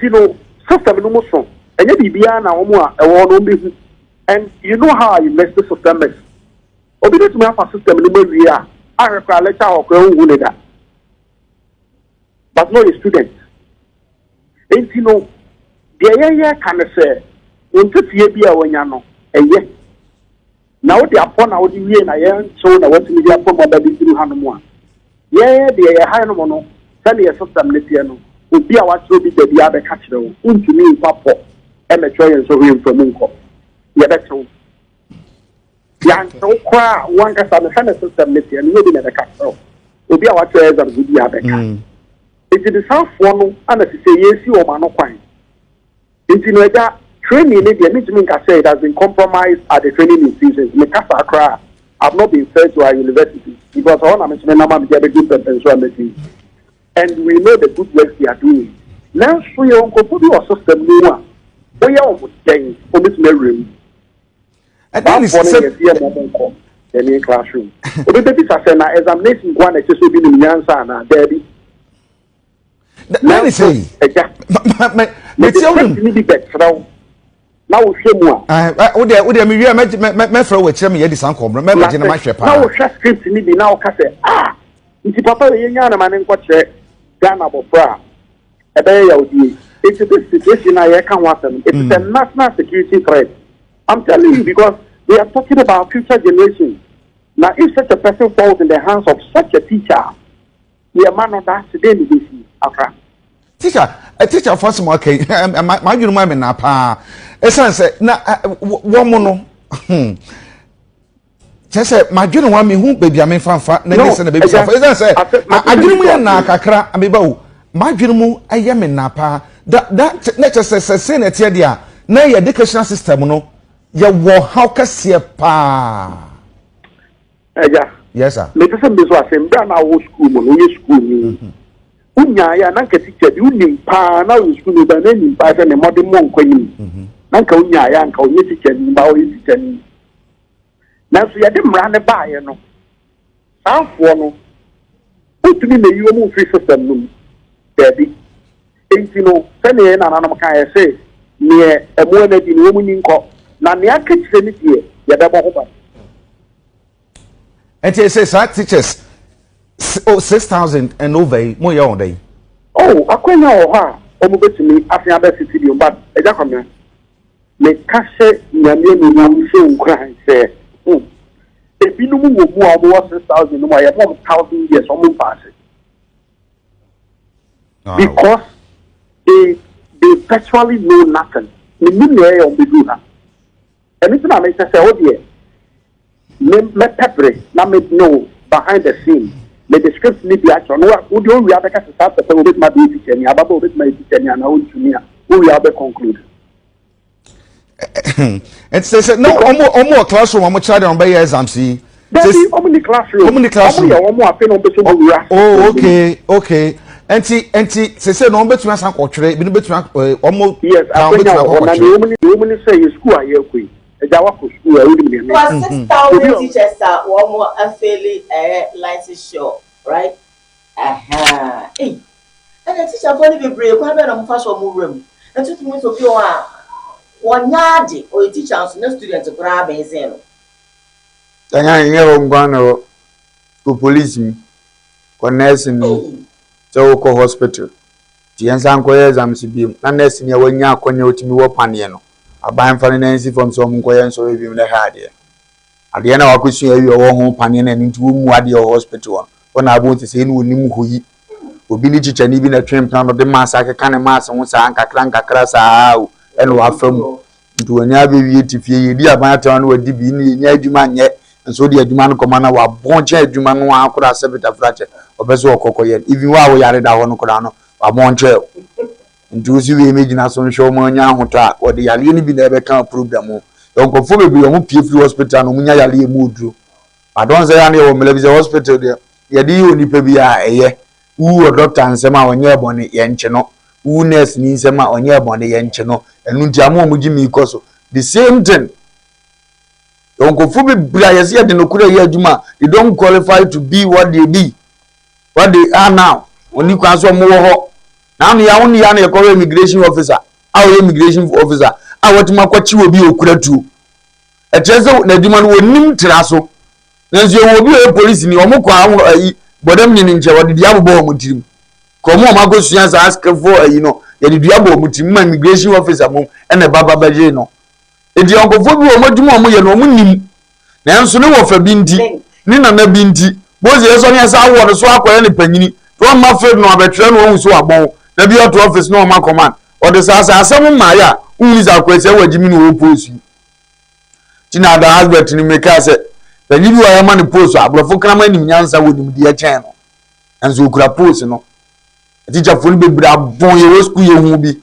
system no more so. And you know how I mess the system is. Obedient to me for system in the area. I require letter or that. But not a student. And the can say, when to see be a when you know, and yes. Now the upon our year and I am so that what media upon my baby through Hanuman. Yeah, the high no, send a system Litiano. Would be our to be the other catch them. Into me, papa. Amateur so him from Munko. Yeah, that's all. Young so cry, one can understand the system, and maybe at the castle. Will be our chairs and good yabeca. It is the South one, and as you say, yes, you are Manoquine. It's that training, the management I say, has been compromised at the training institutions. Mikasa Accra have not been fed to our universities because all I'm mentioning, I'm get a good potentiality. And we know the good work they are doing. Now, so you will put your system new. We are almost saying for this room. And then it's the classroom. But the babies are saying examination one is just being in the answer and daddy. Let me say, now we show more. Would me throw with him? Yet, some cobra, my shepherd. Now, script need be now. It's Papa, young man, and watch Ghana Bofra. A day, it's a situation I can't want them. It's a national security threat. I'm telling you because we are talking about future generations. Now, if such a person falls in the hands of such a teacher, we are man of that today. Teacher, a teacher for some okay. My young woman, Napa. Essence, woman. Just my junior one, me who baby, I mean, fanfa, never a baby. I didn't mean Nakakra, amibo. My junior, I am in Napa. That nature says, say it here, nay, educational system, no. Ya wo how kase pa. Yes sir. Me pese me so asem da na wo school mo no ye school ni. Unya ya na nka teacher bi unim pa na wo school da na nim pa se ne modern mo nkwanyi. Na nka unya ya nka onye teacher ni ba wo teacher ni. Na so ya de mra ne ba ye no. Sanfo no. Utumi me yiwo mu free system no. Baby. Enti no se ne na na no kan ye say me emo na di no mu ni nko. Na me aketse ni die ya da bo ho. And he says, teachers, 6,000 and over more your day. Oh, akwenya oha omo betimi afia be city bi but eja kwame me kashe nyame no nyam se nkran se ebinum wo mu a wo 6000 no ma ye 1000 years omo pass because they virtually know nothing me me e o bedu na anything I make say oh dear me pepper na me know behind the scene the script need be action no we do we abeka se start pe obet ma be teacher ni ababa obet ma teacher ni na o ntumi a we abe conclude and say no omo classroom omo child on be exam see omo ni classroom omo ape no be so mo oh okay enti say no betumi asan kwotwere bi no betumi omo yes omo ni say school aye koi eja wa ko school e odi me 6000 teachers are one fairly license show right hey and the teacher for the brave kwa be na mo fa so mo room and to me so bi one yard or teachers no students kura be zero tanya nyewo ngwana ko police ko nurse ni so ko hospital ti yansan ko exams bi na nurse ni wanya akonya otimi wo pane no aban fa na nsi from so mo ko yen so bi me ha ade na wakosu awi wo ho pane na nti wo mu ade hospital ona abo ti se ni onim hoyi obi ni chicha ni bi na twem plan no de masa akeka ne masa ho sa nkakra sa o ene wa fam nti wonya be wie ti fie ye di aban ata no wadi bi ni nya adwuma nye nso di adwuma no koma na wa bonche adwuma no akora sebita frache obeso okokoye even wa wo yare da ho no kora no wa bonche nti usi we meji na so nhwe mo nya ahota wo de yare ni bi na ebe kan problem o yonkofo bebi o mu pie free hospital no munya yare mu oduro adon say ya na wo melebi hospital de ye di onipa bi a eye wu doctor nsem a onye ebone ye nche no wu nurse ni nsem a onye ebone ye nche no enu nti amo mu gi mi ikoso the same thing yonkofo bebi a yesi de no kura ye adwuma they don't qualify to be what they are now oni kwa so mo wo ho na no ya woni ya na ye immigration officer immigration officer awotuma kwachi obi okura tu etrese na adwuma no wonim traso nanzo obi o police ni omukọ ayi bodam ni nche wode diabo bo omutirim ko mo magosua za ask for ayi no ye de diabo omutirim ma immigration officer mom ene baba baje no edi onkofo bi o madwuma o mo ye no omunim nanso ne wo fa bi ndi ni na bi ndi bozi eso ne asa awo so akoye ne panyini to ma fred no abetwe no ohun so abon na bi auto office no ma command o de sa asem ma ya unza kwese wajimi no oposu tina da husband ni meka se panyi bi wa ya man post abrofo krama nim nyansa wonim de ya chen no enzo okura post no teacher fo ni bebra bon ye wo school ye hu bi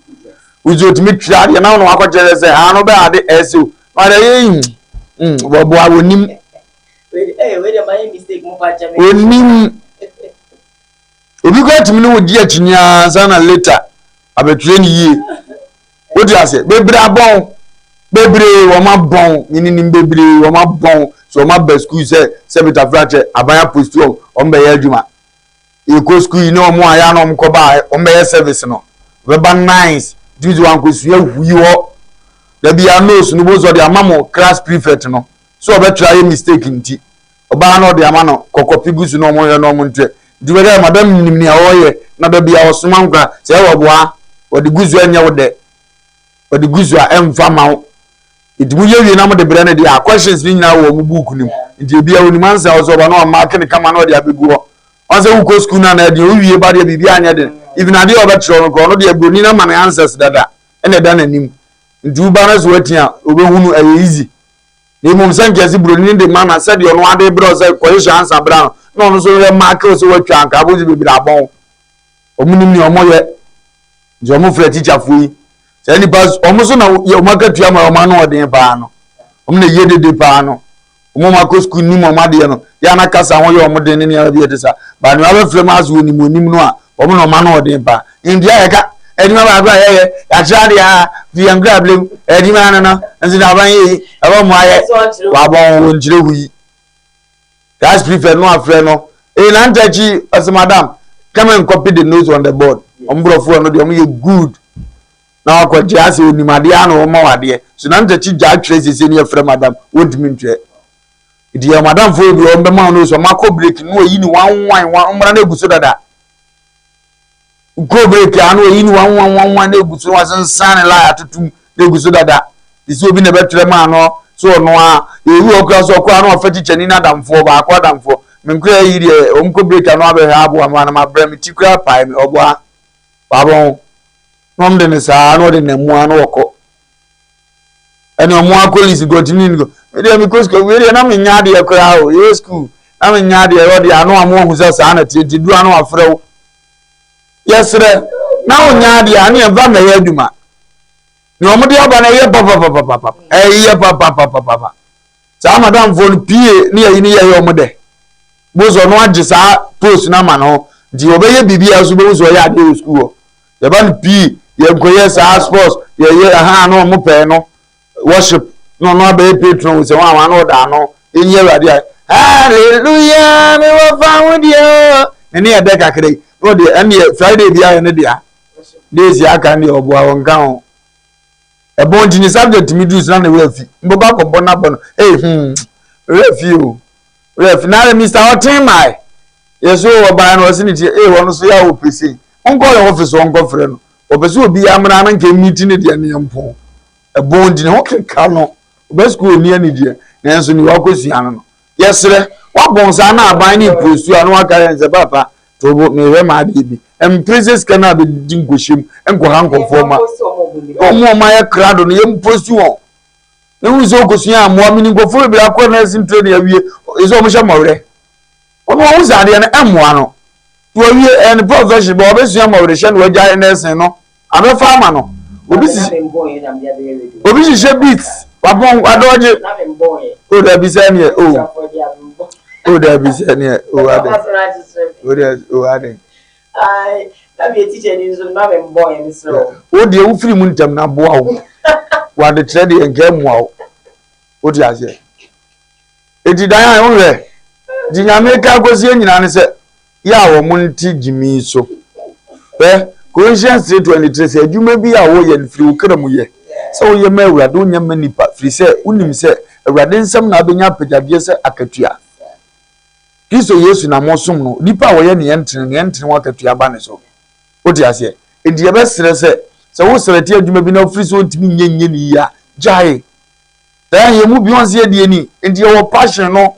uzo timi twa ya na no akọjere se ha no be ade eso ma de ye bo awonim we dey my mistake mo fa jame onim obi go timi no wodi achinya sana later abetwe ni yi odi ase bebra bon bebre wo ma bon ni bebre wo ma bon so ma be school se beta frache abaya post o mbe ya adwuma e ko school no mo aya no mko ba o mbe ya service no we ba nice juju wan ko su ya huyi wo da bia nose no bozo de amamo class prefect no so o be try mistake nti oba no de amano kokopi su no mo ye no mo ntwe diwere madam nimni awoye na da bia osuma nkwa se wo boa o de guzu anya wo de o de guzu a emfa mawo idimu yewie na mo de brane de questions ni nyina wo mu book nim nti bia oni mansa ozo ba no mark ne kama no de abegu ho onse wo ko school na na de owie ba de bibia anya de even ade obetro no ko no de abroni na man answers dada ene da nanim nti uba na so atia obehunu aye easy ni mum sankesi broni de man na said ono ade bro say question answer bra no no so we mark so watwa anka abozi bibira abon omunim ni omoye jomo frɛ teacher fuyi sɛ pass omuso na ye omakatua ma oma no odin pa no omna ye dede pa no omako school ni mo made no ya na kasa ho ye omden ne ya bi etisa ba no aba frɛ ma azu ni mo nim no a omna oma no odin pa india ye ka edima ba gba ye ya chade ya fi angra blem edima na no nzi na ban ye aba mo aye wa bon wonjire huyi gas prefer no afrɛ no na ntachi as madam come and copy the notes on the board ombrofo no de om ye good na akọje ase onimade ana o ma wade so na ntachi ja trace se ne afrɛ madam wodimi ntwe idi ya madam fo bi o be ma no so makọ break no yi ni wan umra na eguso dada go break anu yin one na eguso wasan san la atutum na eguso dada isi obi na betre ma no so no a ewu okra so okra na ofeti chani na damfo ba akwa damfo menkura yiri omko break anu abe ha abo ama na ma bra mi tikura pai mi obo a babon nom de ne sa no de na mu anu okọ eni omo akolisi go tinin go me de mi kosko we de na me nya de ekra o ye school na me nya de ro de anu amu hu se sa na ti du anu afrew yesre na onya de anu e ba me ya aduma ni omo de aba na ye papa ye papa sa madam phone pie ni ye ni ye omo de bozo no age sa post na ma no di obeye bibia so bo so ya de school ye ba ni pie ye nkoye sa sports ye ha no mo pe no worship no be patron se wa no da no enye rade hallelujah me wa found you eni e de kakere no de eni Friday bia ne dia days ya kan de obo awon kan e bon jini subject mi do na we afi mbo ba ko bona bono refi o refi na Mr. Otimai yeso oba no siniti wono so ya opese onko le office onko frɛ no opese obi amra na nke meeting ne de ne yampo e bon jini ho kenka no obesku oni ani de na enso ni wakosi ano no yesre wabonsa na aban ni postu anu aka nze papa to bo me we ma de bi princess kana be dingoshim enko hanko forma omo ma ya krado no yem postu won e wuzo okosu ya mo amini ngofo bi akọ na sin train ya wie ezo mo shamawre omo wuza de na emo ano to wie en profession bo obesu ya mawre she no wagya na sin no abe farmer no obi si she beats wabon adoje o da bi se ne o da bi se ne o ade ai na be teacher ni zo na be boy mi so o de u free mu ntam na boa wo wa de trade en game wo o di ase edi dan an hwe di nyameka gosi nyina ne se ya wo mu nti gimi so Colossians 3:23 say adwuma bi a wo ye free ukra mu ye se wo ye ma awurade onya manipa free se unim se awurade nsam na abenya pagade se akatua Kristo Yesu na mosom no nipa wo ye ne yentene wakatua ba ne so o di ase edi ye besere se wo sereti adwuma bi na free so ntimi nyenye ni ya jai dan ye mu bi on se die ni edi ye wo passion no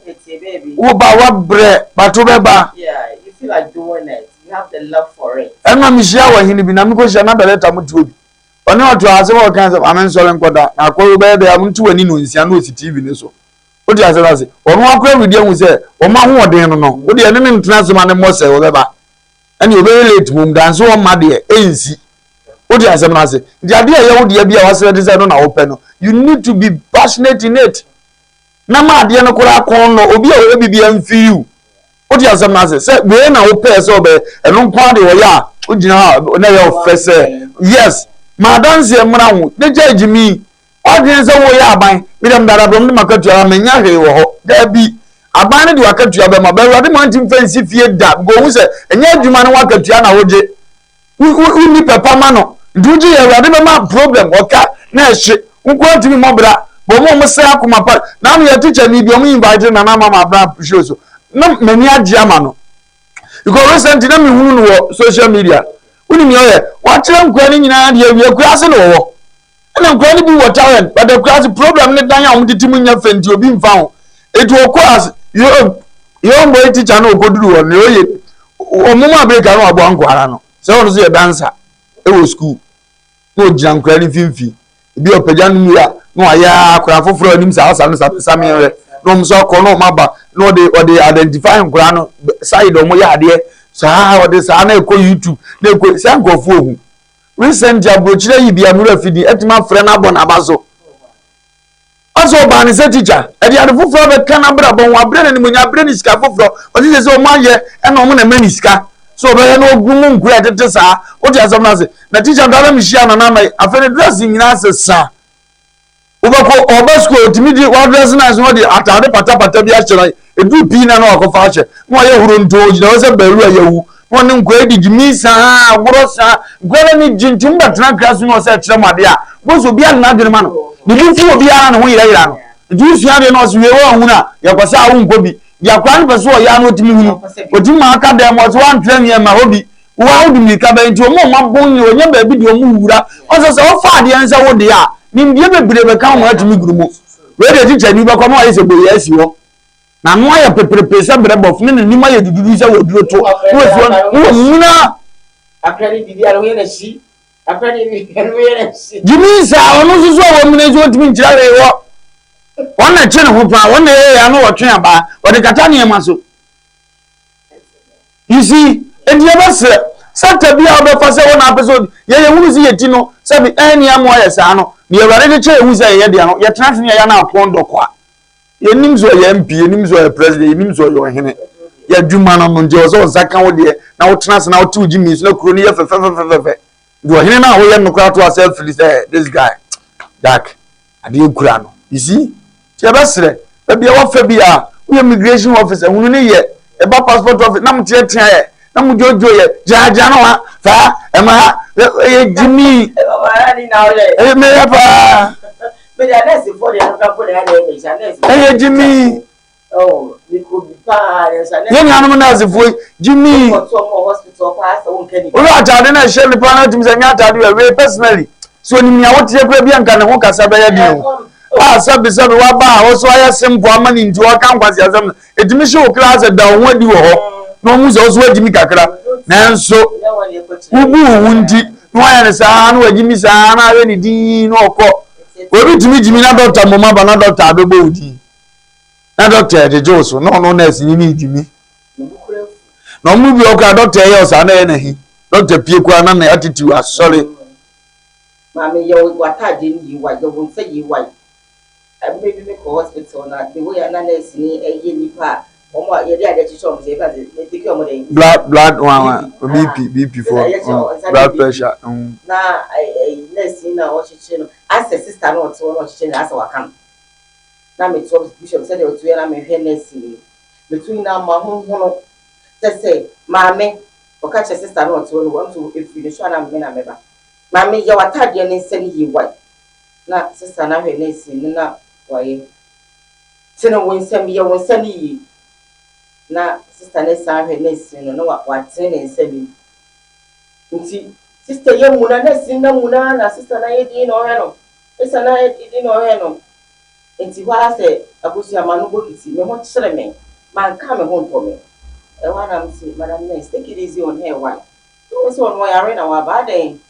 wo ba wa bre bato beba you feel like doing it. You have the love for it. Emma Michia wa hini bi na mko sha na beleta mutu obi. Oni otu ase wo kan se amen so nkoda na akọ be be amuntu wani no nsia no si TV ne so. Odi ase na se. Onu akọ wi dia hu se o ma ho odin no no. Odi ene ne ntena se ma ne mo se wo beba. Ani obe late mum dance wo ma de ensi. Odi ase na se. Ndi ade ya wo de bia wasere de se no na wo pe no. You need to be passionate in it. Na ma ade no kora kon no obi a wo bibia mfi you. Odi asem na se we na wo pay so be eno nko de wo ya ogina ha na ya ofese yes ma dance e mra hu de jajimi odin se wo ya aban mi dem dara brom de makatu ara menya hwe wo ho da bi aban ne de wakatu aba ma ba wade man tim fancy fie da go hu se enya adwuma ne wakatu na woje uni papa ma no duji ya wade be ma problem oka na ehye nko timi mobra bo mo se akoma pa na me ya teacher ni bi o mo invite na mama bra show so na mani agiama no because recently na me hunu no social media uni mi oye wa kire nkwa ni nyina de awie kwa ase no wo na nkwa ni bi wo talent but the class problem ne dan ya o titi mu nya fenti obi mfa ho etu okwas yo mbo teacher na okoduru wo ne oye omuma break na agbo ankwara no se won so ye dancer e wo school no gina nkwa ni fimfi bi opagya no ya no aya akora foforo anim sa asa no sa me no so ko no maba no de identify nkura no side omo ya ade sa o de sa na ko YouTube na ko se nkofo ohu recent abrochire yi bia mura fidi etima frɛ na bon abazo aso ba ni se teacher e de ade foforo be kan abra bon wa bre ni munya bre ni sika foforo o ti se o ma ye e na omo na mani sika so be na ogumu nkura tete sa o ti asam na se na teacher dara mi shia na na mai afene dress nyina se sa ubako obasko timidi wa dress na so de atade patapata bi a kyerɛ edu pi na na okofa ache mo ye huru nto gina wo se beru ayewu won nkwa edi mi sa agoro sa gwara ni jinjum batna krasu no se kyerɛ made a boso bia na adwene ma no bibi fu obi ara no ho yira no edu sua de no so we wo hunu a yakwasa wo nko bi yakwa no beso ya no timi hunu odima aka dem wo so antwɛ mi ma hobi Wa odi mi ka ba nti omo mabon ni onye ba bi de omo wura onse se o fa de ansa wo de a ni ndie bebre be ka mo atumi gurumo we de teacher ni ba kwa ma yese boye asi ho na no aye pepepe se bre bof ni ni ma ye dudu se wo duro to wo fi wo muna akrani bibi alo ye na shi akrani bibi alo ye na shi jimi sa onu susu wo muna zo tumi nchira re wo wona che ne ho pa wona ye ya no wo twen aba wo de kata ne ma so you see and you ever say Sata bia obefa se wona episode ye hunu si yeti no se bi eni amo ye sa no ne aware de che hu se ye de no ye trans ne ya na apondo kwa ye nim zo ye MP ye nim zo ye president ye nim zo ye ohene ye dwuma no no je so zaka wo de na wo trans na wo ti uji mi so kro ne ye fe do ohene na wo ye no kra to asel free say this guy dark ade kura no you see che besre e bia wo fa bia wo immigration officer hunu ne ye e ba passport office na mtie tia na mu jojo ye jaja no ha fa e ma e jimi e me ya pa me ya nesi for the no for the nesi e jimi oh ni ko bi pa ye nyanu na asifo jimi hospital pa so won kani o atade na shele pa na timi sanya atade we personally so ni mia wote kura bia nka ne ho kasa ba ya dio sabi wa ba wo so aya simple amani nti wo kan kwasi asem etimi she o class da wo di wo ho no mu zo so adimi kakra nanso ubu wundi no aya sa na wajimi sa na we ni di no okọ obi jimi na doctor mama ba na doctor abebo udi na doctor de joso no nurse ni jimi no mu bi okra doctor ye osa na ye na hi doctor pie kwa na attitude sorry mama ye wataje ni yiwa ye won say yiwa maybe me ko hospital na the way na nurse ni eye nipa omo ye dey ade chicho mo say ka dey take omo dey blood one BP for blood pressure na nurse na o chiche no as a sister no o chiche na as wakam na me to bishop said o to na me hwe nurse ni between na ma hu no say maame o ka che sister no to no want to if you show na me na meba maame ye watade ni nse ni yiwa na sister na hwe nurse ni na waye tena wonsam ye wonsani yi na sister ne sa hwe nurse no wa tena nse bi nti sister ye muna nurse na muna na sister na ye di no hwe no sister na ye di no hwe no nti wala se abusu amanu bokiti me ho kyere me man ka me ho nto me e wana msi madam nurse take it easy on her one so on wa yare na wa ba den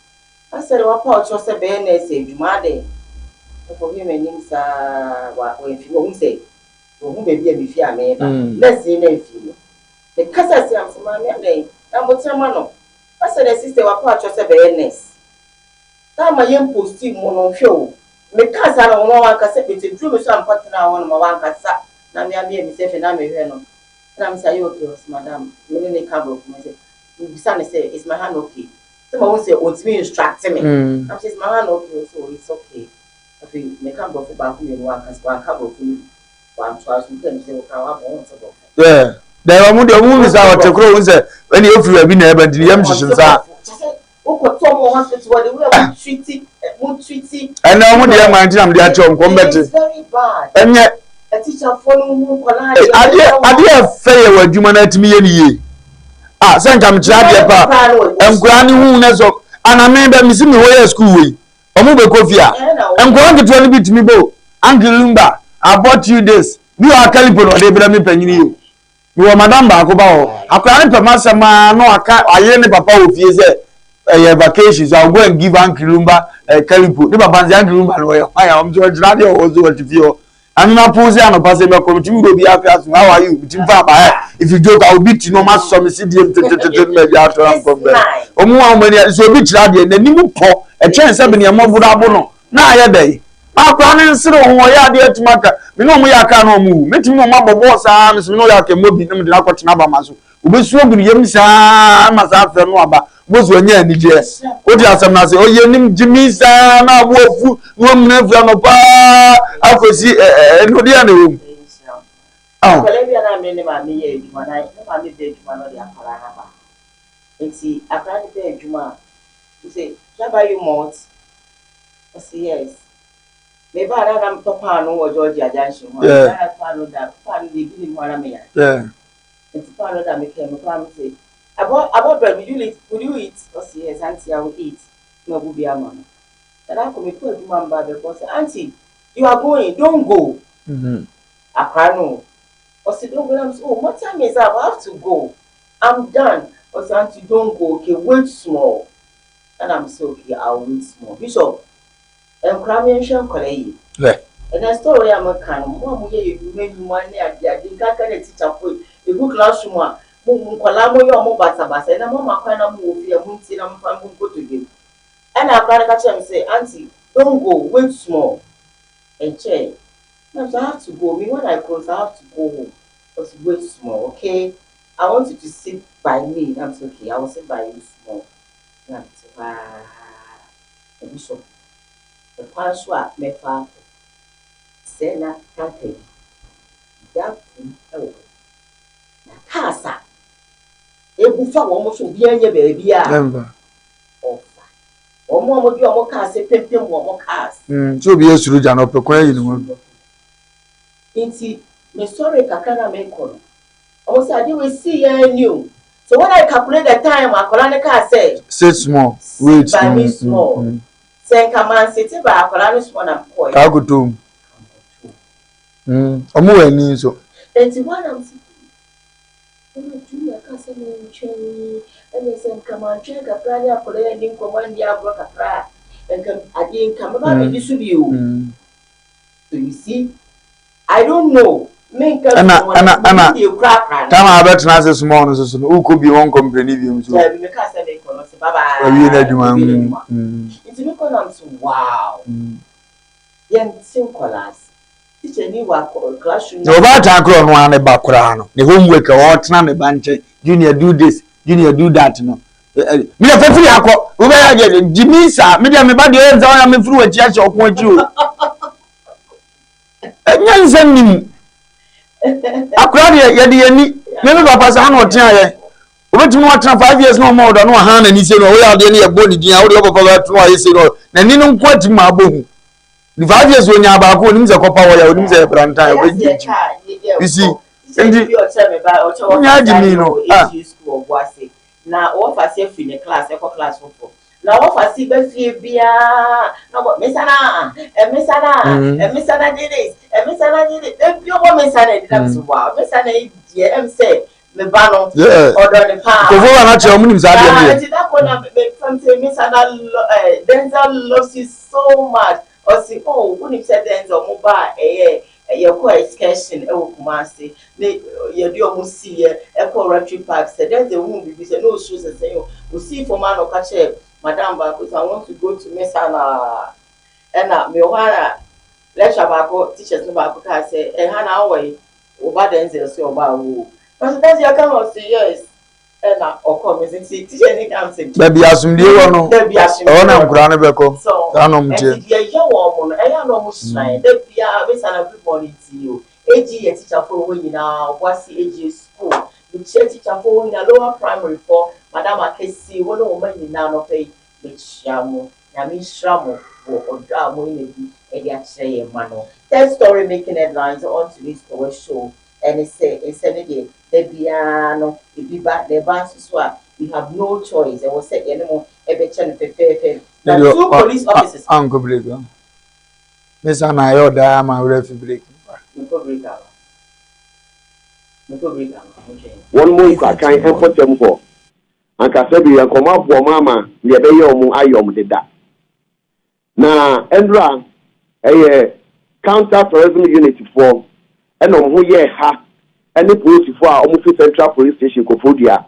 asere wa pa ocho se be nurse edwuma den for him and him sa wa if you won't say who baby be fear me let's see na feel the kasa say am sama me dey na mo chama no asa the sister wa pa cho say be nurse ta ma yem post mo no hwe o me kasa na won wa kasa pe te drum so am partner won ma wa kasa na me am me say fe na me hwe no na me say you okay madam me ne ka bro me say you say is my hand okay so ma won say o me instruct me am say is my hand okay so it's okay afi me kan go for back me no aka so aka go for one twice we can say ka wa bon so go yeah there wa mu de mu mi sa wa te kro say when you free abi na e ba di yam shishin sa o ko to mo hospital wa de we treat and now mu de ma nti am de a chom ko mbete very bad enye a teacher follow mu ko na ade fe ye wa dwuma na atimi ye ni ye se nkam kira de pa enkura ni hu na so ana me ba mi si mi wo ye school we omu be kofia enkura nketo ni bitimi bo angilumba I bought you this you are calipo no de bra mi panyini yo mi wo madam ba ko ba ho akura ni pema sama no aka aye ni papa wo fie se vacations I go and give angilumba calipo ni papa nzi angilumba no yo aya om so jira de o zo fie o and na pose an pass me ko bitimi go bi afia so how are you bitimi fa ba if you joke I will beat you no ma so me see dem me bi after am come back omu wa mani so bi kira de na nimu po e chen se be ne mo buda bo no na aye dai akwa ne nsire ho ya de atumaka me no mu ya ka no mu metimi no ma bobo sa me so no ya ka mobi ne me de akotena ba ma so obesu ogun yem sa ma sa fe no aba bozu anya ni je o di asem na se o ye nim jimi sa na abofu no mu na fura no pa akosi no dia na wo ah ko le bia na me ne ma me ye eduma na no ma me de eduma no de akara na ba nti akara ni de eduma you say shall you mount I say yes me ba na am topa no wo George Ajanshi ho na pa no da pa no de bi ni mo ara me ya yeah nti pa no da me ke me pa me say About bread, will you eat? Because yes, auntie, I will eat. No, will be a man. And I come put you man by because auntie, you are going, don't go. I cry no. Or say don't go. I'm so what time is up? I have to go. I'm done. Or say auntie, don't go. Okay, wait small. And I'm so okay, I'll wait small. Bishop, I'm crying and colleague. And the story I'm a kind of one way you made me one day. I didn't get a teacher for a good classroom. Colamo, your mobile, and a mama kind of move here, Munty, and I'm go to you. And I gotta catch him and say, auntie, don't go, wait small. And check. Now, I have to go. Me, when I close, I have to go home. Just wait small, okay? I want you to sit by me. That's okay. I will sit by you small. That's and Bishop. The password, my father. Sena, Tante. That oh. Casa. Ebufa almost be a baby. Offer. Or more of your cars, a pimp, more cars. So be a solution of the Inti, me sorry, Kakana make call. Also, I didn't see you new. So when I calculate the time, I call on the car say, sit small, wait by me small. Say, come on, sit by a colonist one and point. I go to a more need so. And what I'm saying, I can't say me training, and they say, come on, check a plan up for the ending command, the abroad a cry, and come again, come about this with you. So you see, I don't know. Anna, time I bet not small, who could be one company. So, wow. Young Sincolas. Teacher, you were classroom. No, but I grow one a background. The homework or time a bunch. Junior do this, junior do that. No, me a free aqua. Who are you? Jimmy, sir, me and my body ends on. I'm through a church or point you. And send me. Akwari ya di ani me papa sa na otia ye obetumi watena 5 years no more than 100 and he say no we are dey na ye boni din awde papa ba tunu aye say no na ni no kwati ma abohu the 5 years onya ba ko onim ze kopa wo ya onim ze branta we ji you see ndi onya di mi no na o fa se fi ne class e ko class for na wo fa si be fie bia na bo mesana mesana did this mesana did it e bio bo mesana did that so wow mesana e em say me ba no order the pa ko vo na che omunim za dia me that one from say mesana Denzel loves you so much or say oh when you said Denzel mo ba your co excursion e wo Kumasi ne ye do mo see e ko Retreat Park said there's the woman be say no shoes say you see for man o ka che Madam Bako, I want to go to Messana. And me wana lecture Bako teachers no Bako say, Hana away, over the ends so about who. But that's your come out say yes. And or come and see teacher any come say. Baby asum die wono. Baby asum. O na nkura ne beko. So, anom tie. And ye woman, no mo shrine. There be a Messana everybody to you. AG teacher for when na wasi AG school. The teacher for in a lower primary for Madam Akesi, one woman in now pay the shamu, Yami Shramu, or Dramo in a Yache Mano. That story making headlines on today's Koowaa Show, and it said, the piano, the Biba, the Bansu swap. We have no choice. I was saying, anymore, every channel, two police officers. Uncle Blake. Miss Anna, I order my refugee. One more I can't help them for. And Casabi and come up for Mamma, the Abayom, Ayom did that. Now, Endra, a counter-terrorism unit for, and on who ye ha, and the police for our Central Police Station, Kofodia,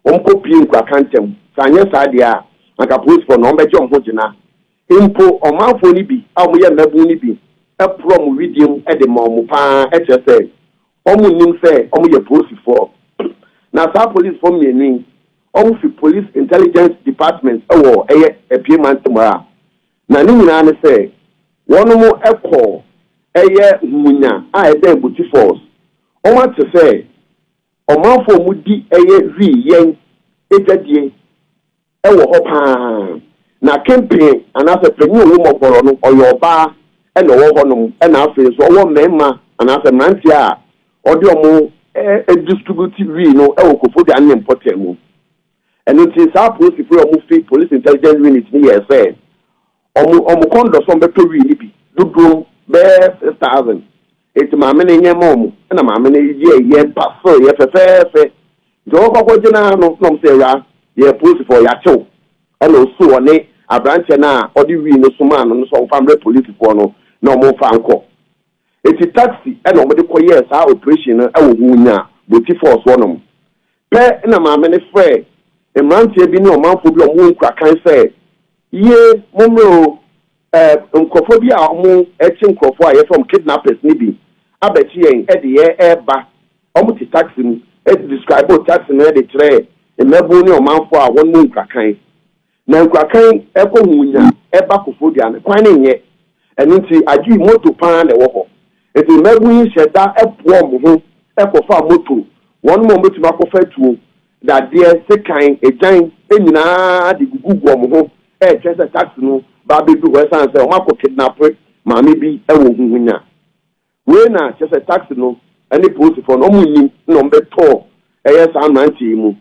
Pin Quacantem, Sanya Sadia, and a police for Nomba John Hojina, Impo or Malfonibi, Amuya Mabunibi, a prom medium at the Momupa, HSA. Nim say, your police for. Now, some police for me, police intelligence department, a payment tomorrow. Now, no say, one more echo, Muna, I then booty force. O want to say, O man for Moody, Yang, Ejadi, Hopa. Now, campaign, and as a new woman for or your bar, and the Wohonum, and after so one member, and as a Mantia. Or do more a distributive no Kofodia and important. and it is our police police intelligence unit ni yes say omo kondo so beto wi ni bi dodo be 6,000 it ma me ne nyemo na ma me ne ye paso ye fefefe do ko jina no say ra ye police for ya chew and also one abranche na odi wi no suma no so family police for no na omo fa anko eti taxi and omo de koye sa operation e wo hunya boti force wonom pe na ma me ne frɛ emantie bi ne omanfo bi omo nkwa kan sɛ ye momro nkofo bi a omo echi nkofo a ye from kidnappers ni bi abechi yen e de ye eba omo ti taxi ni e describe taxi na de tre emebo ne omanfo a won nkwa kan na nkwa kan e ko hunya eba kofo dia ne kwan ne nye enu nti agi moto pan na wo ho eti mebu yin sheda e po mo ho e ko fa moto won mo metu makofa tuo da de sekan ejan enyina de gugu mo ho e chese taxi no ba be du we san se o mako kidnap maami bi e wo hunya we na chese taxi no any police for no munyi no be to e yes amanti mu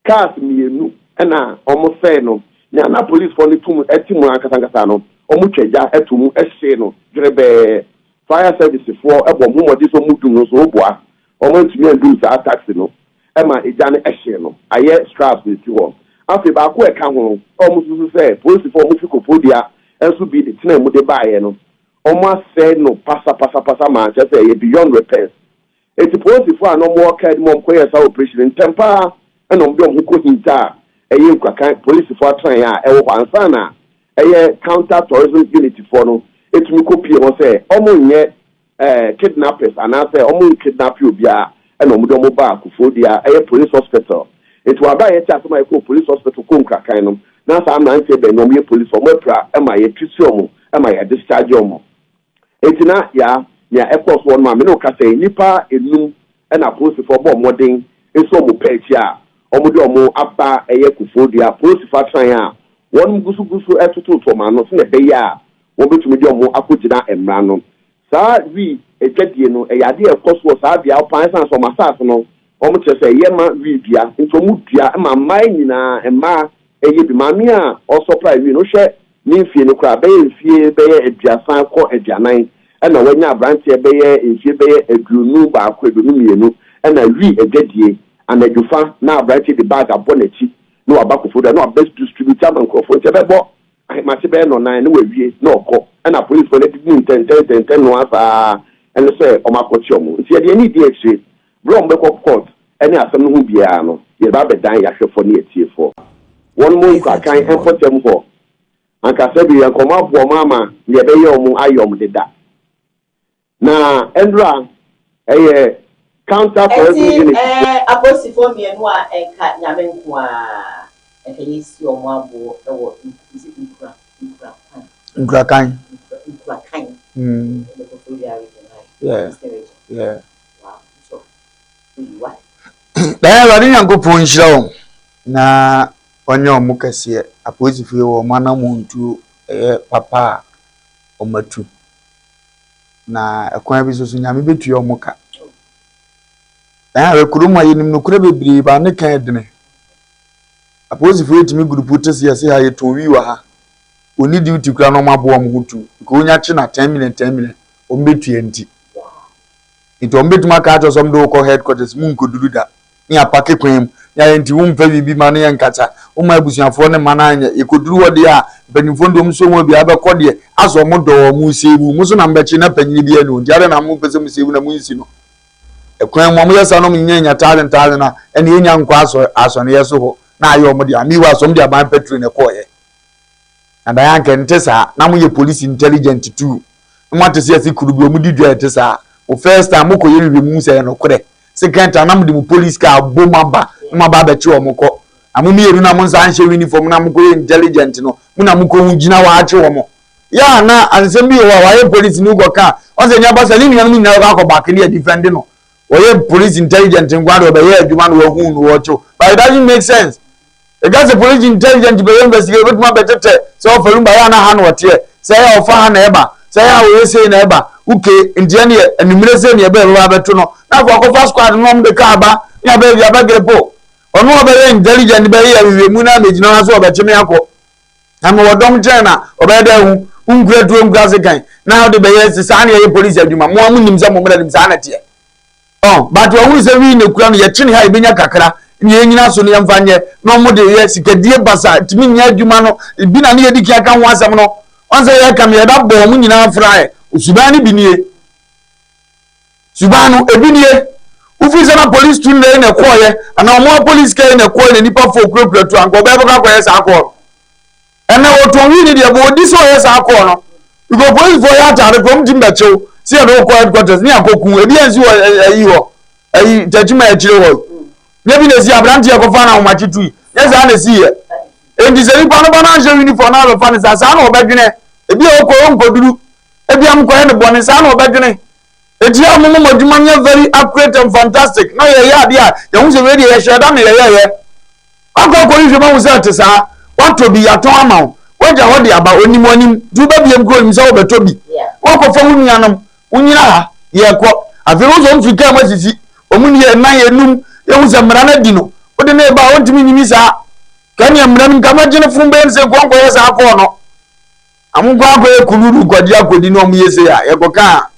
cars mienu e na omo se no na police for ni tum etimu akasangasa no omo tweja etumu ehye no drebe fire service for e bom mo di so mudu no so oboa omo ntumi andu sa taxi no e ma eja ne ehye no aye straps ni ti ho afi ba ko e ka ho omo susu se police for mo fiko podia enso bi de tena mu de baaye no omo say no pasa ma just say beyond repairs eti police for no more card mom ko yes operation tempa e no mdo ko hinta eye nkwakan police for tran ya e wo ansa na eye counter tourism unit for no etumi kopie ho say omo nye kidnappers and say omo kidnap you bia e no mdo mo ba kufodia eye police hospital etu aba ye cha so ko police hospital ko nkwakan no na sa am na nse be no me police omo pra e ma ye twisi omo e ma ye discharge omo etina ya airport one ma me no ka say nipa enum e na police for bo modern eso mo pechi a omo de omo aba eye kufodia police fa tran a won gusu etutu to ma no se ne be ya wo betumi de omo akogina emra no sa wi ejadie no e yade e koso sa bia opan san so masas no omo che say ye ma wi bia nto mu dua e ma mai nyina e ma eye bi ma mi a o surprise wi no hwe ni fie no kra be fie be ye aduasan ko aduanan e na wanya branche be ye fie be ye adunu ba ko adunu mienu e na wi ejadie anadufa na branche the bag abonachi no abakofo da no best distributor man crofo che be bo ma che be no nan no wawie no okọ e na police for let ten no asa and say o makochi omo nti e de ni di extra bro mbe court any asem no hu bia no ye ba be dan ya hwefo ne etiefo won mo kwa kan enfotem ho anka se bi yankoma bo mama ye be ye omo ayom deda na endra eye counter tourism unit aposifo mienu a enka nyame nkoa ekeyisi omo abo ewo nkura kan yeah da ya ri nyanko ponhira o na onye omu kase aposifo wo mana muntu papa omatu na ekwan bi so nyame betu omu ka ya rekuru ma yinim no kura bebiri ba ne kan edene aposifo etimi group tese ya se ha yeto wi wa ha oni duty kura no mabo om hutu ko onya chi na 10 minutes ombetu enti ito ombetu maka ato som do ko headquarters mun ko duruda ni apake kwem ya enti wumfa bibi ma ne yankata o ma abusuafo ne mananya ekoduru wode a banifo ndom so mo bi abekọ de aso mo do mu sebu mu so na mbechi na panyini bi anu diare na mu pese mu sebu na mu nsi no ekwan mo yesa no nyanya talent na ene yenya nkwa aso ne yeso ho na ayo mo de amiwa aso mo de aban petrol ne koye and I can tesa na mo ye police intelligent too mo atese asikuru bi o mu didua etesa o first time mo koye bi mu se no kore second time na mo de mo police car bomaba ma ba be chi o mo ko amumi yeru na mo nsa anhye uniform na mo koye intelligent no mo na mo ko hugina wa ache wo mo ya na ansem bi wa ye police ni go ka on se nya basa ni nyan mu nyina ga ko back ni defend no wo ye police intelligent ngwa do be ye adwuma no hu no wo cho but it doesn't make sense. The guys the police intelligence be investigate but ma betete so ofalumba ya na ha no tie say ya ofa ha na eba say ya we say na eba uke ndie ne animire say ne eba eba beto no na for ko fast squad no mbe ka ba ya be ya ba grepo ono obere intelligent be ya wiwe mu na mejina na so obechime akọ ama wodom chena obede hu ungradu ngase kan na de be yes sa na ye police adwuma mo amunim se mo mra nim sa na tie but wo se wi ne kura no ye chine ha ibenya kakra ni enyina so ne yamfanye no mo de ye sikadie basa timi nya adwuma no bi na ne ye diki aka ho asem no on se ye kam ye da bo mo nyina frae usubani binie subanu ebinie ufi na police tun le na koye ana mo police ke na koye nipa fo kura to anko be ka koye sa akọ ena woto wi ni de bo di so ye sa akọ no because police for ya tare from Jimbacho see no ko headquarters ni akoku ebi enzi wo ayi wo ayi tajuma e chire wo ne bi na si abrante e ko fa na umachi tu yes na si ye endi se ni pa no na je uniform na lo fa ni sa na obedwene ebi o ko nkoduru ebi am ko ne boni sa na obedwene eti amumu modwuma nya very accurate and fantastic na ye ya dia ye hu se we dey share da na ye akọ ko yi ma hu se tesa wato bi aton ama waja ho de aba onim onim du ba biem ko imsa obeto bi wako fa hunyanam unyina ha ye ko afi uzo mfika masisi omuni ye na ye num ye hu se mra na di no ode na ba wontimi nyimi sa kan ye mra num kama gene fumbe nse gongo ye sa akọ no amunko akọ ye kuluru gwaji akodi no mu yese ya ye ko ka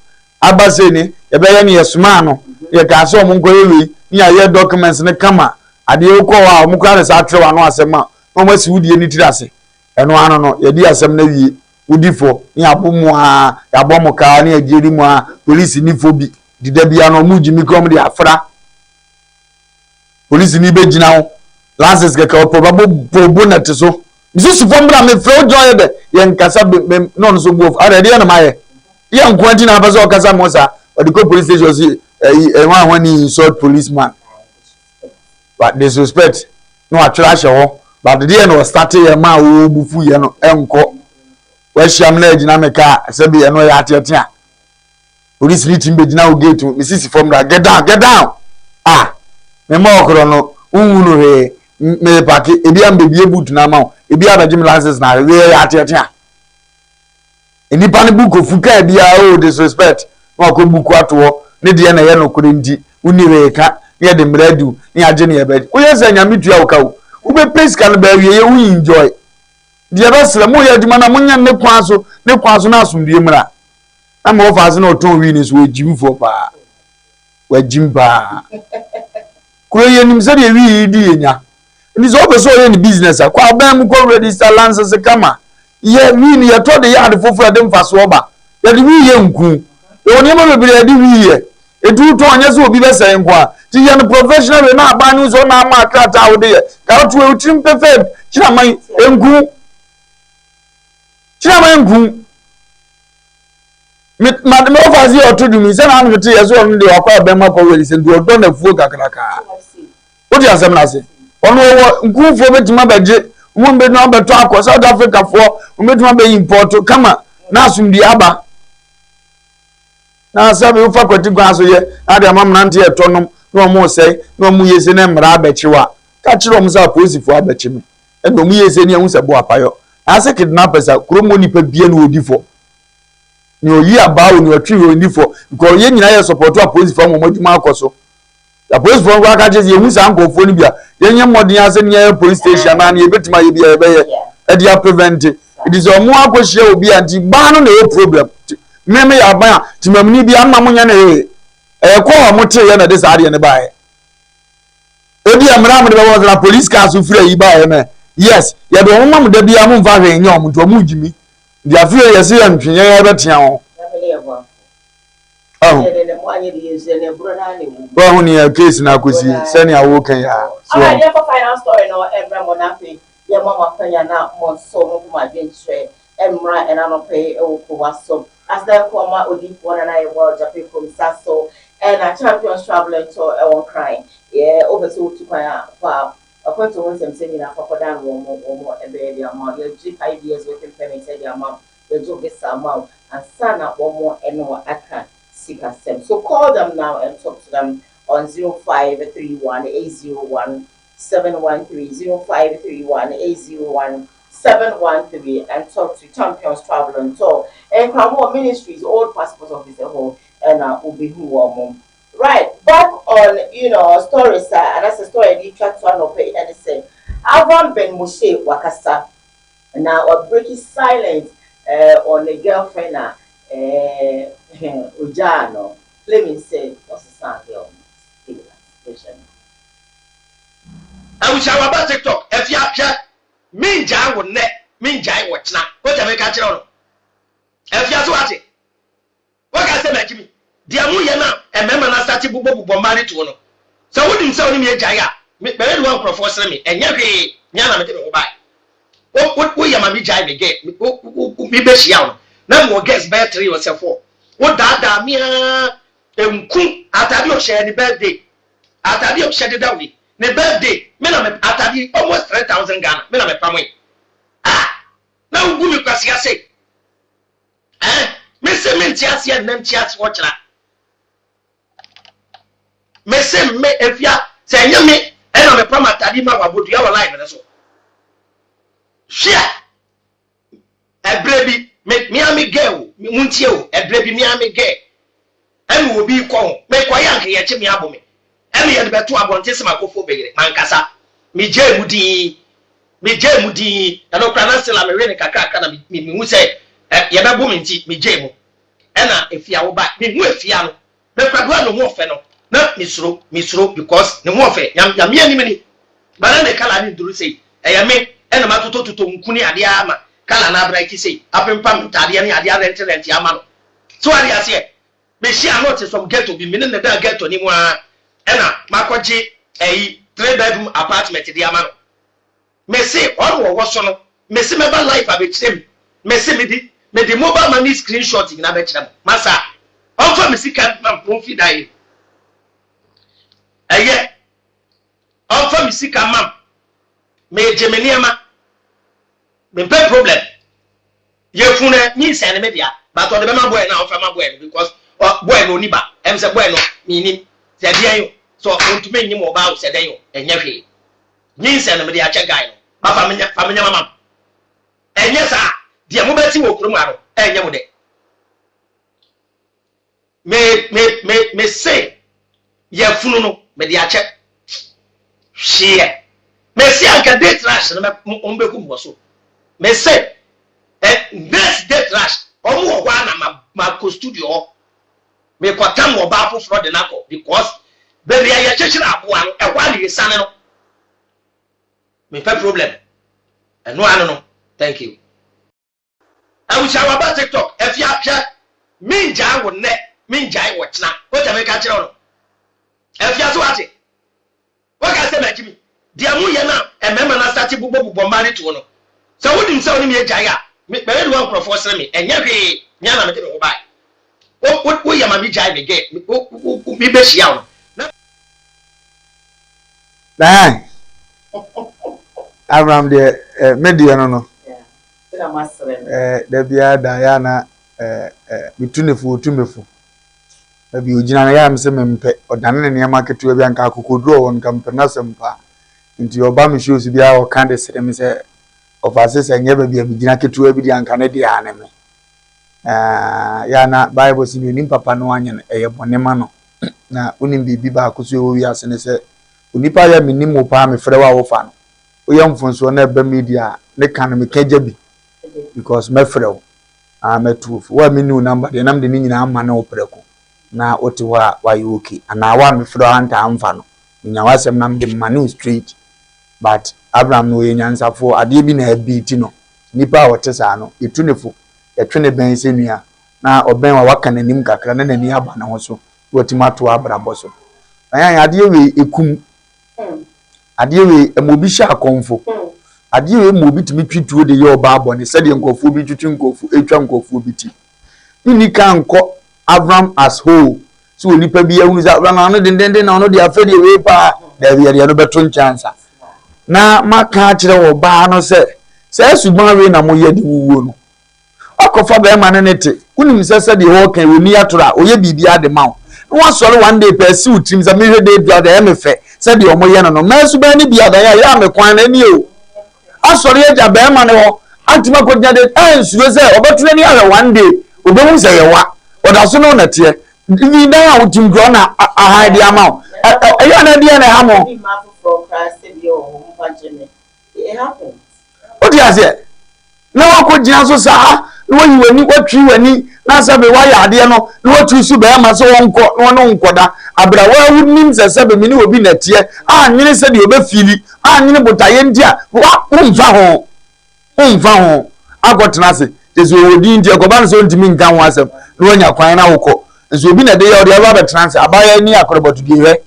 abase ni ye be ye ni yesuma no ye ka so omunko ye wi ni aye documents ne kama ade ye ko wa omunko na sa atrewa no asema no masi wudie ni tirase eno ano no ye di asem na wie udifo ni abomu a yabomu ka ni agiri mu a police ni fobi dida bia no mu jimi krom de afra police ni be gina ho lances ke ka probable bonnet so misusu fo mbra me fro joy de ye nkasa no no so go ara de na maye ye nkwanti na abaso okasa mo sa odi ko police station si wan ni insult policeman but disrespect no atwara hye ho but the no start ye ma wo bufu ye no enko wa hyiam na agina meka se be ye no ya atetea police ni timbe gina wo gate misisi from da get down me mo okro no unwu no he me paki ebi am be bie boot na ma ebi abagim license na we ya atetea eni pa ne buko fuka bia o disrespect no ko buku ato ne de na ye no kore ndi unire ka ye de mradu ni age ne ye be wo ye se nyame tua wo ka wo ube place kan ba wie ye wu enjoy de ba sele mo ye adwuma na munya ne kwanso na asomdue mra na mo fa se na oton wi ni so ojimfo pa wajimba kuro ye nim se de wi di enya ni so be so ye ni business akwa ba mu ko register license kama ye wi ni ye to de yard foforo de mfaso oba ye de wi ye nku ye oni ma bebere de wi ye etu to anya so obi be se nkwa ti ye no professional na abanu so na ma krata wo de ye ka to e utim perfect kira man enku madam ofazi otudu mi se na anwete ye so on de akwa be ma ko we se do do na fuo kakraka o di asem na se ono wo nku fo betima baje mo be no beto akọ South Africa fo o betima be import kama na asumdi aba na sabe ufa kwati gwa so ye ade amam na nte etonom no mo sei no mo yese na mra abechiwa ka chiro mo sa police fo abechimi e no mo yese ni ehun se bo apayo ase kidnappers kromo nipa bie no odifo ni oyi abawo ni otwi odifo ko ye nyina ye support a police fo mo modwuma akoso ya police fo ngwa ka je ye hu sa nkofo ni bia ye nye modin ase ni ye police station na ye betima ye bia ye be ye e dia prevent it is omo akohia obi anti ba no na ye problem meme ya ba timamni bia ma mo nya na ye ko mo te ye na de sa ade ne ba ye odi amra mo de ba na police car so free yi ba ye na yes ya do mo mam da bia mo mfa hwe nya o mo to mo jimi dia free ye se ya ntwenye ya betia ho well, only a case na kusi send ya wo kan ya so I never final story no every monafi ya mama panya na mo so mo ma dwentre emra and I no pay o Koowaa Show as that former odifo na I world Japan from Sasso and a champions traveling to one crying yeah over so to kwa according to one seminar for down one and baby amount you 5 years working permit said the amount the job is amount and sana one more and no aka them. So call them now and talk to them on 0531 801 713 0531 801 713 and talk to Champions Travel and Tour and Koowaa Ministries, old passport officer home and will be who right back on on, stories, and that's a story you track to an in and say, Avram Ben Moshe Wakasa, now or breaking silence on a girlfriend, Ujano, Fleming said, what's the sound girl? I wish I were about TikTok. If you have mean Jai would net, mean Jai watch now. What am I catching on? If you are watching, what can I say, like me? Dear Muyana, and member not started bombarded to one. So wouldn't tell me a Jaya, very well professor me, and Yavi, Yana, buy. What will Yamami Jai get? We best young. No more guess battery or so for. What that mere Atadio share the birthday. Atadio shed it down. The birthday, Menam Atadi almost 3,000 Ghana, Menam Pamwe. Ah, now Gumi Kasia say. Messe Mentias and Nemchias watch that. Messe me if ya say me, and I'm a Pamatadima about your life and so. Share a baby, make Miami girl, Muntio, a baby Miami gay. And will be called, make why young here, Jimmy Abome. Emi yɛ de bɛto abɔnten ma kofo bɛyere mankasa me gye mudi ɛno kra na sela me we ne kakra na me hu sɛ yɛ bɛbo me nti me gye mu ɛna efia wo ba me hu efia no me kra do no ho ɔfɛ no na me suro because ne ho ɔfɛ yam anim ni ba na kala ni nduru sei ɛyɛ me ɛna ma toto nkuni ade ama kala na abra ki sei apempam ntade ne ade rent ama no so ade ase me share not some ghetto bi me ne da ghetto ni mu a ena makoji 3-bedroom apartment di amano me say on wo so no me say meba life abechirem me say me di mobile money screenshot na abechirem masa on for me sika man profi dai on for me sika man me jemeni ama me pay problem ye fune ni se ne media but on the mama boy na on for ma boy because boy no ni ba em say boy no ni ni se dia yo so onto me nyim oba se den yo enya hwe nyin se no me dia che guy no ba fa menya mama enya sa dia mo beti wo kurum aro enya mo de me say ye funu no me dia che hwe me say anka date rush no me ombeku mo so me say this date rush omo wo na ma ko studio me kwatam wo ba foforo de nako because baby ya chechira aboa no e kwa ni sane no me fa problem no ano thank you I wish I were about TikTok if you have me jai wo net me jai watch na what am I catching on if you are so ati what can I say like me dia mu ye na e member na start bombarded to no so wouldn't tell me jai ya me very well professor me enya hwe nya na me de go buy what ya mami jai me get me be shia nah Abraham de media no da bia da ya na bitunefu tumefu da bi ogina na ya mse mempe odane ne ma ketu bia nka akokoduro won ka mpe na sempa nti oba me shows bia o kan de sere me se ofase se nye ba bia bigina ketu bi dia nka ne dia na me ya na bible si ni papa no anya na eye bone ma no na unim bibi ba akoso wo wi ase ne se onipa ya minim opa me frɛ wa wo fa no oyam fonso na eba media ne kan me kaja bi because me frɛ wo metu wa minu number de nam de ni nyina ama na opreko na oti wa yi okay ana wa me frɛ anta amfa no nya wasem nam de manu street but Abraham no yenyansafo ade bi na abiti no nipa wote sa no etunefo etwene ben senua na oben wa waka nanim kakra na nani aba na ho so wotimato abrabo so ayan ade we ekum ade we emobi sha akonfo ade we emobi timi twituo de ye oba abone se de nkofo bi twitwu nkofo etwa nkofo bi ti ni kan ko Abraham as whole so nipa bi ehunu za Abraham no dendende na no de afede we pa da bi ya no beto nchansa na maka kire wo ba no se suban we na mo ye di wuwo no akofa be ma ne te kunim se de ho kan we ni atora oye bibia de ma no sori one day pesi utim za me hwede bia da me fe se de omo ye no ma suban ni bia da ya me kwan na ni o asori eja be ma ne ho antima ko nya de ensuwe se obetune ni ara one day obehu se ye wa oda so no na te ni da ya utim gro na ahide ama ɛyɛ na deɛ na hamo it happens. What do you say? No one could just say, when you what you and na sabe why ade no na watu su be ma so wonko no no nkoda abra wa wunnim se sabe mi ni obi na tie anyene se de obefili anyene botaye ndia wa umfa ho agotena se jesu odi ndia ko ban so ntimi nkan ho asem no anya kwan na wokọ nso obi na de ya ode aba betena se abaya ni akorobatu de hwe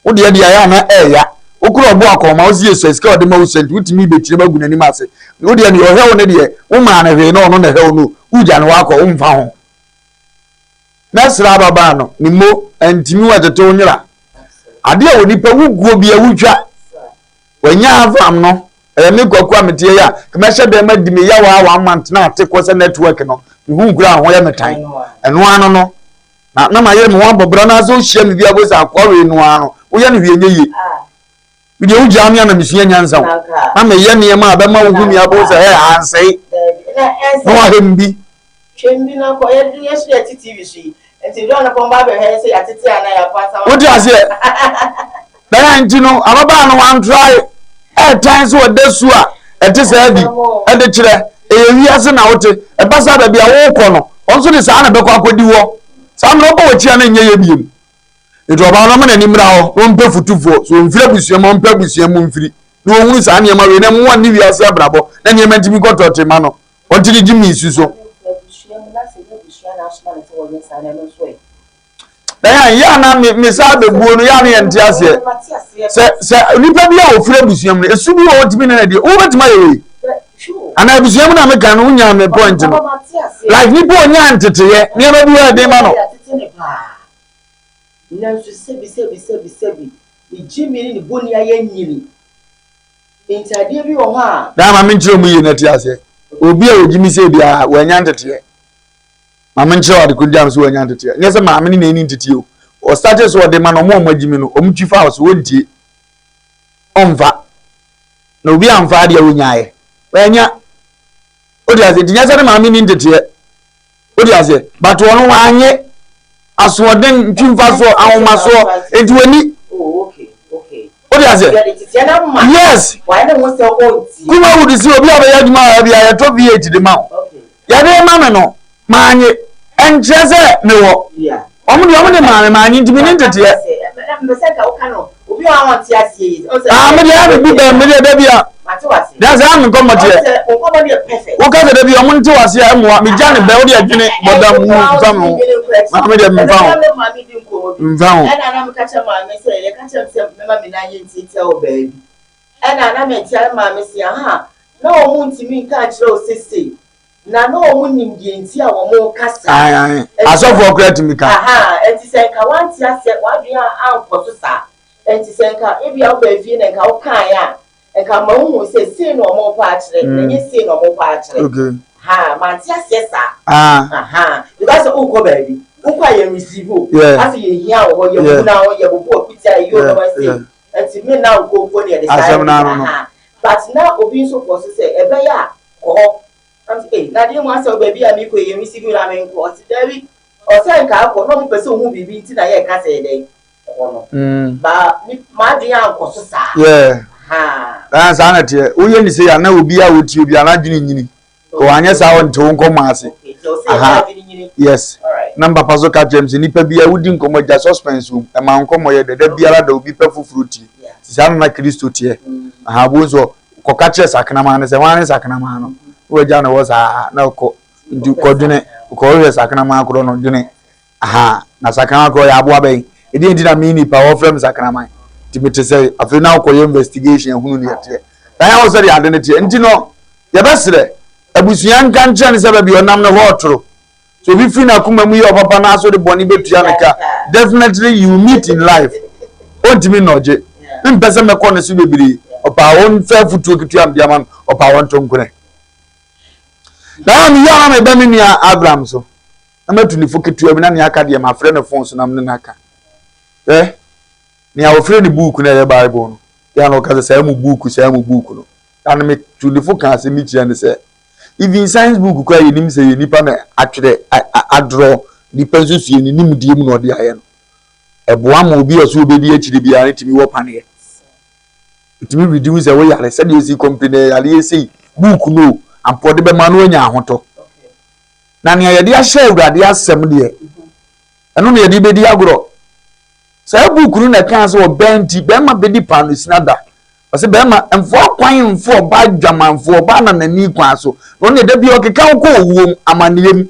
wo de ya na eya okuro bo akoma wo sie so sika ode ma wo sent wutimi betire bagu nani ma se wo de ne yo hwe wo ne de wo ma na hwe no no na hwe no uja no akọ umfa ho Nasra baba no ni mo antimi wateto nyira ade a wonipa wuguo bia wutwa wanya avam no me kwakwa metie ya kemehye de madime ya wa month na ateko se network no hu ngura ho ya metan eno ano no na ma yere me wa bobra na so hia me bia bo sa akwawe eno ano wo ya ne hwie nyeye bi de wugya me na mesua nyansa na me ye ne ma ba ma wo humi abo se ansei no wa hembi Chembi na ko yesu ya TV shi enti do na pomba be he se atete ana ya kwasa wo ti ase na ya ntino ababa no wan try times wo desu a ete sa bi e de kire e wi ase na wote e basa da bia wo kọ no onso de sa na be kwa akodi wo sa no bo wo chia na nye ye biem eto oba no na ni mra ho wo mpe futufo so mfire busua mo mpe busua mo mfiri no wo sa na ma we na mo ni wi ase abrabo na ne ma ntimi kotote ma no ontiri jimi isu so ya na me sa be buo no ya na yente ase se nipa bia ofure busuam no esu bi wo timi na de wo betima ye ana busuam na me kan unya me point no like nipa onya ntete ne ba bi de ma no na so sebi ni jimi ni boni aye nyini intade bi wo ha da ma me ntire mu ye na ti ase obi a ojimi se bia wanya ntete mama nche wa de kujam so wanya ntete nyese mama ni na ni ntete o started so de ma no mo magimi no omtwi fa house wontie onfa na obi amfa de wonyae wanya odi ase nyese na mama ni ntete odi ase but wono wanye aso de ntwimfa so ahoma so enti wani okay odi ase yes why na mo se onti KUMAWOOD si obi abaya djuma bia ya to V8 de ma ya de ma me no manye encheze mewo omudi manye ntimi ni ntete mbese ka ukano obi wa wanti asie me dia be buba me dia bia that's how me come tie perfect wo ka de bia omunti wase amwa me jane be wo dia dwene bodam mu fam ma me dia mfam ana na me ka cha ma me se ye ka cha se me ma me na ye ntite o baby ana na me tia ma me se ha na omunti mi ka kire o sese na no omunim die nti a wo mo kasa asofo okrat mi ka enti se ka wanti ase wadua ankoso sa enti se ka ebia wo ba fie na ka wo kan ya enka ma hu se no mo pa akire na nye se no mo pa akire okay ma ti ase sa because o ko baby o kwa ye receive o afi ye hia wo ye bu na wo ye bu okuta yo no ma se enti me na ko ko ne de sa but na obi so for se ebe ya ko na di mo ase baby a mi ko ye receive na me nko ti davi o se nka ko no mo pese ohun bibi nti na ye ka se dey ko no ba ma di an ko so sa that's anate uye ni se ya na obi a woti obi ana dwene nyini ko anya sa won to nko ase yes number paso ka james nipa bia wudi nkomo ja suspense e ma nkomo ye deda biara da obi pa fufuruti sisa na kristo tie bozo ko ka che sakana ma ne se wan sakana ma no we ja na wo sa na ko ndi ko dwene ko we sakana ma ko no dwene na sakana ko ya abo abai edi ndi na mi ni pa wo frem sakana ma timete say afi na ko investigation hunu ne yete dan ya wo say ade ne tie ndi no ye besre abusuan kan chan se ba bi onam ne ho otoro so bi fi na kuma mu ye papa na so de boni betua ne ka definitely you meet in life ontimi noje mpese me ko ne su bebiri opa won fa futu kitua mbia man opa won to nkure na mi ya na be mi ni Abraham so na matuni fo kitua bi na ne aka de ma frɛ ne phone so na me naka ni a ofre ni book na ye Bible no ya no ka say mu book no and me tuni fo kan se mi kire ne say even science book kwa ye nim say nipa na atwere adro nipa so su ye nim die mu no de aye no eboa ma obi oso obedi akiri bia ne timi wo pane timi reduce we yare said you see company yare say book no ampode be ma no anya ahoto na ne yade a hye awurade asem de eno ne yade bedi agro say book no na kan so benti be ma bedi pano sinada ose be ma emfo kwan mfo ba dwamanfo ba na nani kwan so no ne da bi okeka ko owom amaniem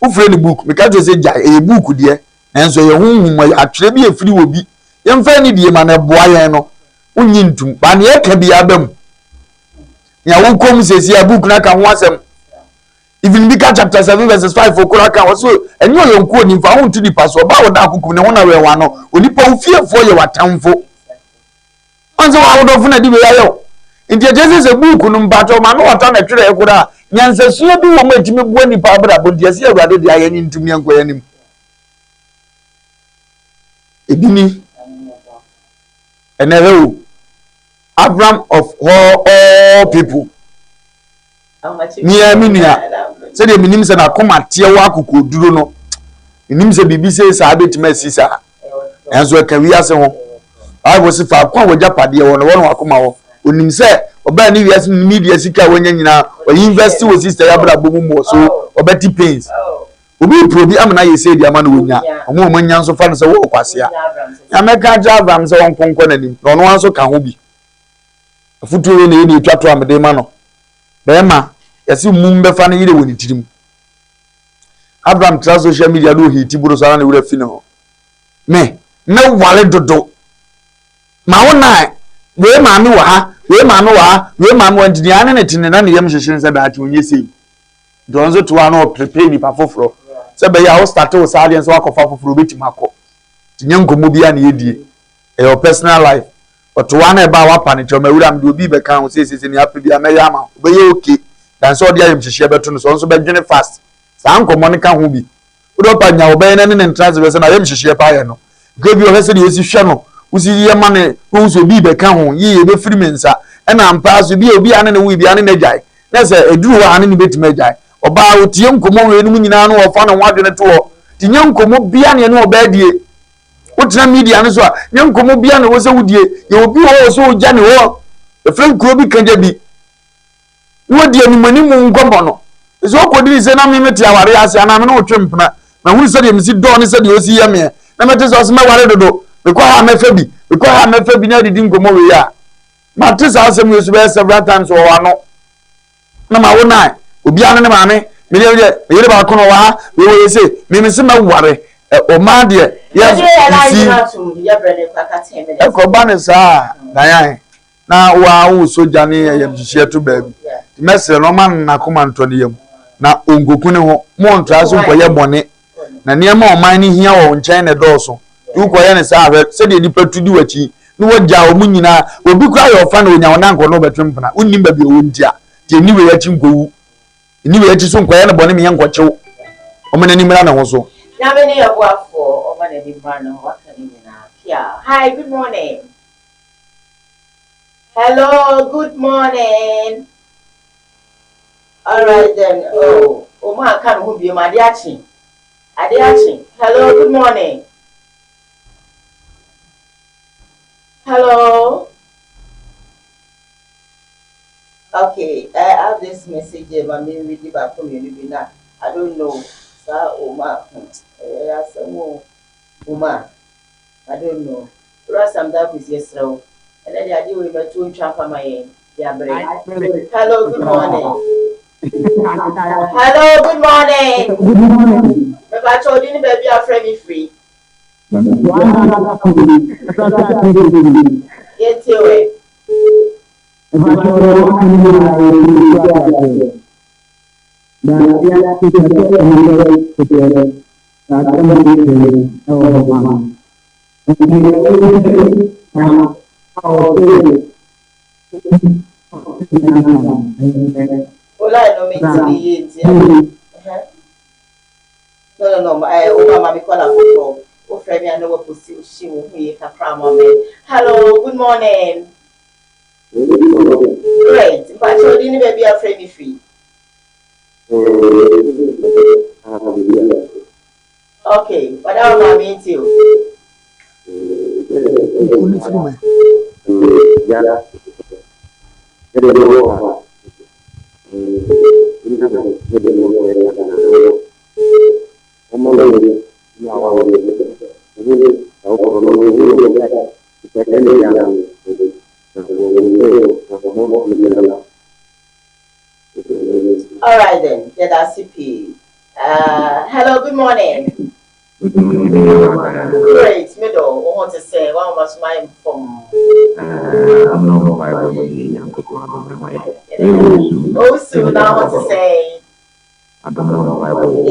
ufre ni book meka to say ja e book de enso ye hunhum atwere bi efiri wo bi yemfa ni die ma na boa yen no unyi ntum ba ne e ka bi abam ya wo kom sesi a book na ka ho asem even Micah chapter 7 verses 5 okura ka so enyo yonko ni fa ho ntudi paso ba wo da akukum ne ho na we wa no onipa ofiefo ye watamfo onzo wa wodo fu na di be yayo nti Jesus se book no mbato ma no wata na twere ekura nyansasuo bi wo matimi buo nipa abra bonti ase awurade de aye ni ntumi enkoya nim edini enero Abraham of all people niya minia se de minim se na koma tie wa akoko duro no minim se bibi se sa abetima sisa enzo ka wi ase ho Bible se fa kwa wagya pade wo no wo akoma wo onim se oba ni wiase ni media sika wonya nyina o university wo sister ya bra bomu mo so obeti pains obi probi amana ye se di amana wonya omo mo nya nso fa no se wo kwase a ya meka ja Abraham se won konko nanim no no anso ka ho bi afutuo ne ni twato amede ma no be ma yesi mumbe fa ne yire woni tirim Abraham tra social media do hiti buru sara ne wura fi ne ho me wale dodo ma wona we ma mi wa ha we ma mi wa we ma mi wantini ane ne tinne na ne yem hyehye se da onye sei donzo to ano prepare ni pa foforo se be ya wo start wo sa audience wa kofa foforo beti mako tinye nkomo bia na yedie your personal life but one e ba wa pa ne choma wura mde obi be kan wo se ni afi bia na ya ma be ye okay dan so dia yem hyehye beto no so be dwene fast sa nkomo ne ka ho bi wo pa nya wo be ne ne trans be se na yem hyehye pa ye no gebi o hese de yesi hwe no usi ye ma ne wo so bi be ka ho yi be firi mensa e na mpa so bi obi ane ne wi bi ane ne jai na se eduru wa ane ne betima jai oba otie nkomo we no nyina no wo fa no wadwene to ho tinye nkomo bia ne no oba die wotina media no so a nye nkomo bia ne wo se wudie ye obi wo so gya ne ho e friend kuro bi kanja bi wo die ni mani mu nkomo no so okodiri se na me meti aware ase ana me no twempna na hunu se de msi do ne se de osi ye me na meti so me ware dodo because ha me fa bi na didi nkomo we ya matisa asem yesu be several times wo wa no na ma wona obi ane ne ma me me le ba kono wa we we se me se ma ware o ma de yes e ko ba ne sa na yan na wa wo soja ne ye bihye to ba bi mesre no man na koma nto ne yam na ongoku ne ho mo ntra so koye bone na niema o man ne hia wo nchen ne doso tu koye ne sa ahwe se de nipa tudi wachi no wagya o munyina obi kura yo fa na onya wona nko no betwempna unnim ba bi o ntia ti niwe ya chi nkowu niwe ya chi so nkoye ne bone me nko chew o mena ni mra na ho so na me ne yabuafo o ma na di mra no waka ni na kia hi good morning hello good morning all right then o ma kan hu bi ma ade achi hello good morning hello okay I have this message my main read back from you now I don't know sa Oma Oma I don't know some that is yesterday and then I deal with my two champa my hello good morning hello good morning if I told you baby I frame me free get to it hello, good morning. Great. But you didn't baby afraid me free. Okay, but I will meet you. Only for me. Yeah. All right then, yeah, that's CP. Hello, good morning. Great, middle. I want to say, one of us might from. Oh, so now I want to say. I don't know if I will. I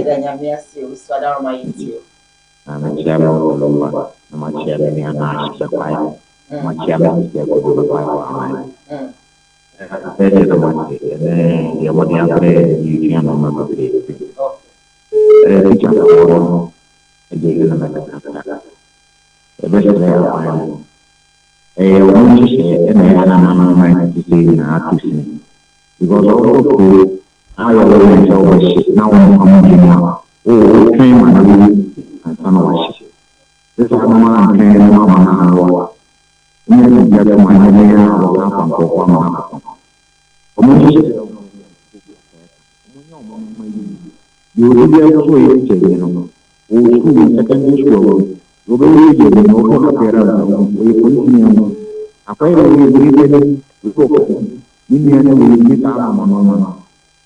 don't know you. I'm a chairman of the Lumba. I'm a chairman and I shall fight. I'm a chairman of the Bible. I said it about it, and then the one you can remember it. I teach us and do it in the best way I find. I want to say, and I'm to say, not to see. Because also, I always always now I'm oh, came and son of shit. This is a man came and one. We have to get my name and go on. You will be able to say, you know, who secondary school, you will be able to know what parents we continue. After we read it, we need to get our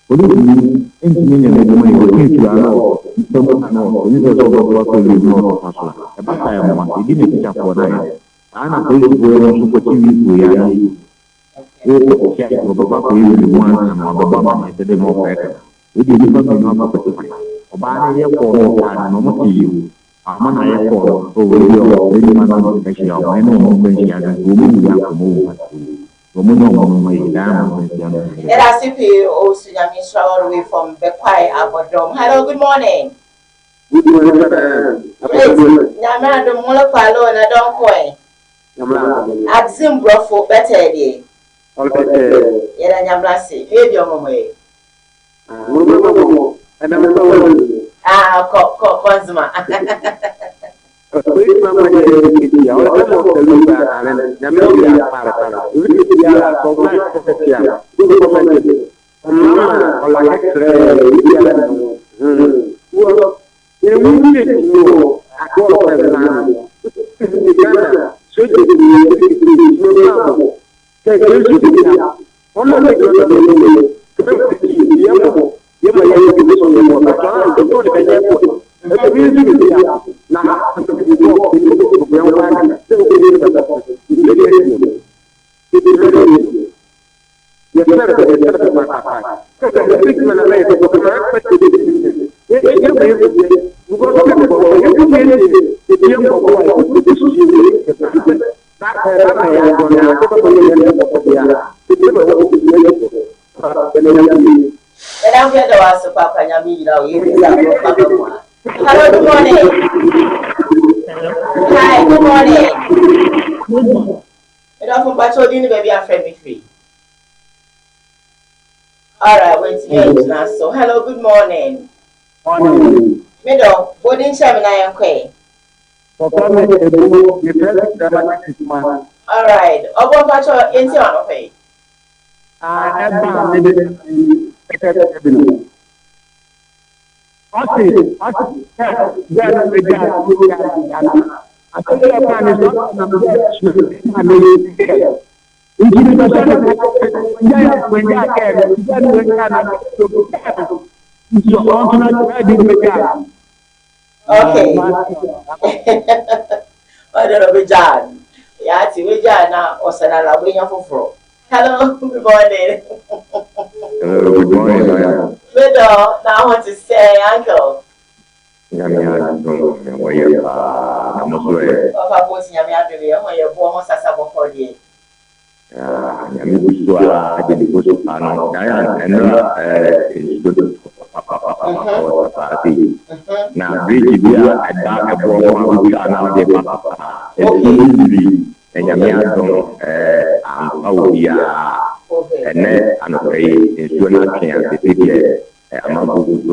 What do you mean? Engineering and money will teach you a lot. So, no, this is all what we know. About I want to give it a for that. I'm not going to go to TV. We are. Oh, check for the back. We will want and the Baba is the more better. We did not know property. Obama here for no more to you. I'm not here for over any man on the special. I know when she has a woman, we have to move. Let us see also Yami travel away from Bekwai Abodom. Hello, good morning. Good morning. Yamma the Molopalo and I don't quite. Axim Brofo better day. Yet Yamblasi, hear your mama. And I'm consumer. Hello, good morning. Hi, good morning. Good afternoon, Patrol. You baby, I'm friend free. All right, wait to you now. So, hello, good morning. Morning. Middle, boarding chairman, I am quay. All right, Obo Patrol, into one of it. Okay. I don't know, John. Yeah, we now or Sanala, we have for. Hello, good morning. Good morning. Now I want to say, Uncle. I'm now, bridge here at dark above we are now the and Yamiaton, and then I'm afraid it's not the figure. I'm not going to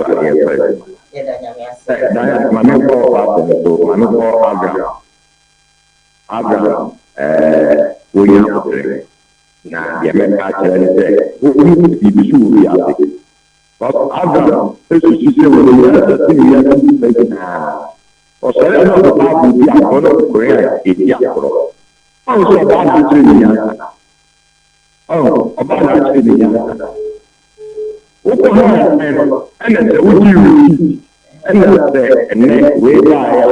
my Abraham onye akpọtere na Emeka chere ne sɛ wọ́n ti bi su obi ase. Abraham esusu sɛ wɔn yɛ asase ne yɛ asase ne nyinaa. Ɔsɔre na ɔba abu bi akɔnɔ Korea edi akɔrɔ. Ɔn sɛ ɔba akyerɛ ne yɛ asase. Ɔba akyerɛ ne yɛ asase. Wokɔ hɔ ɛna sɛ wodi ruti ɛna sɛ ɛnɛ wei ba ayɛ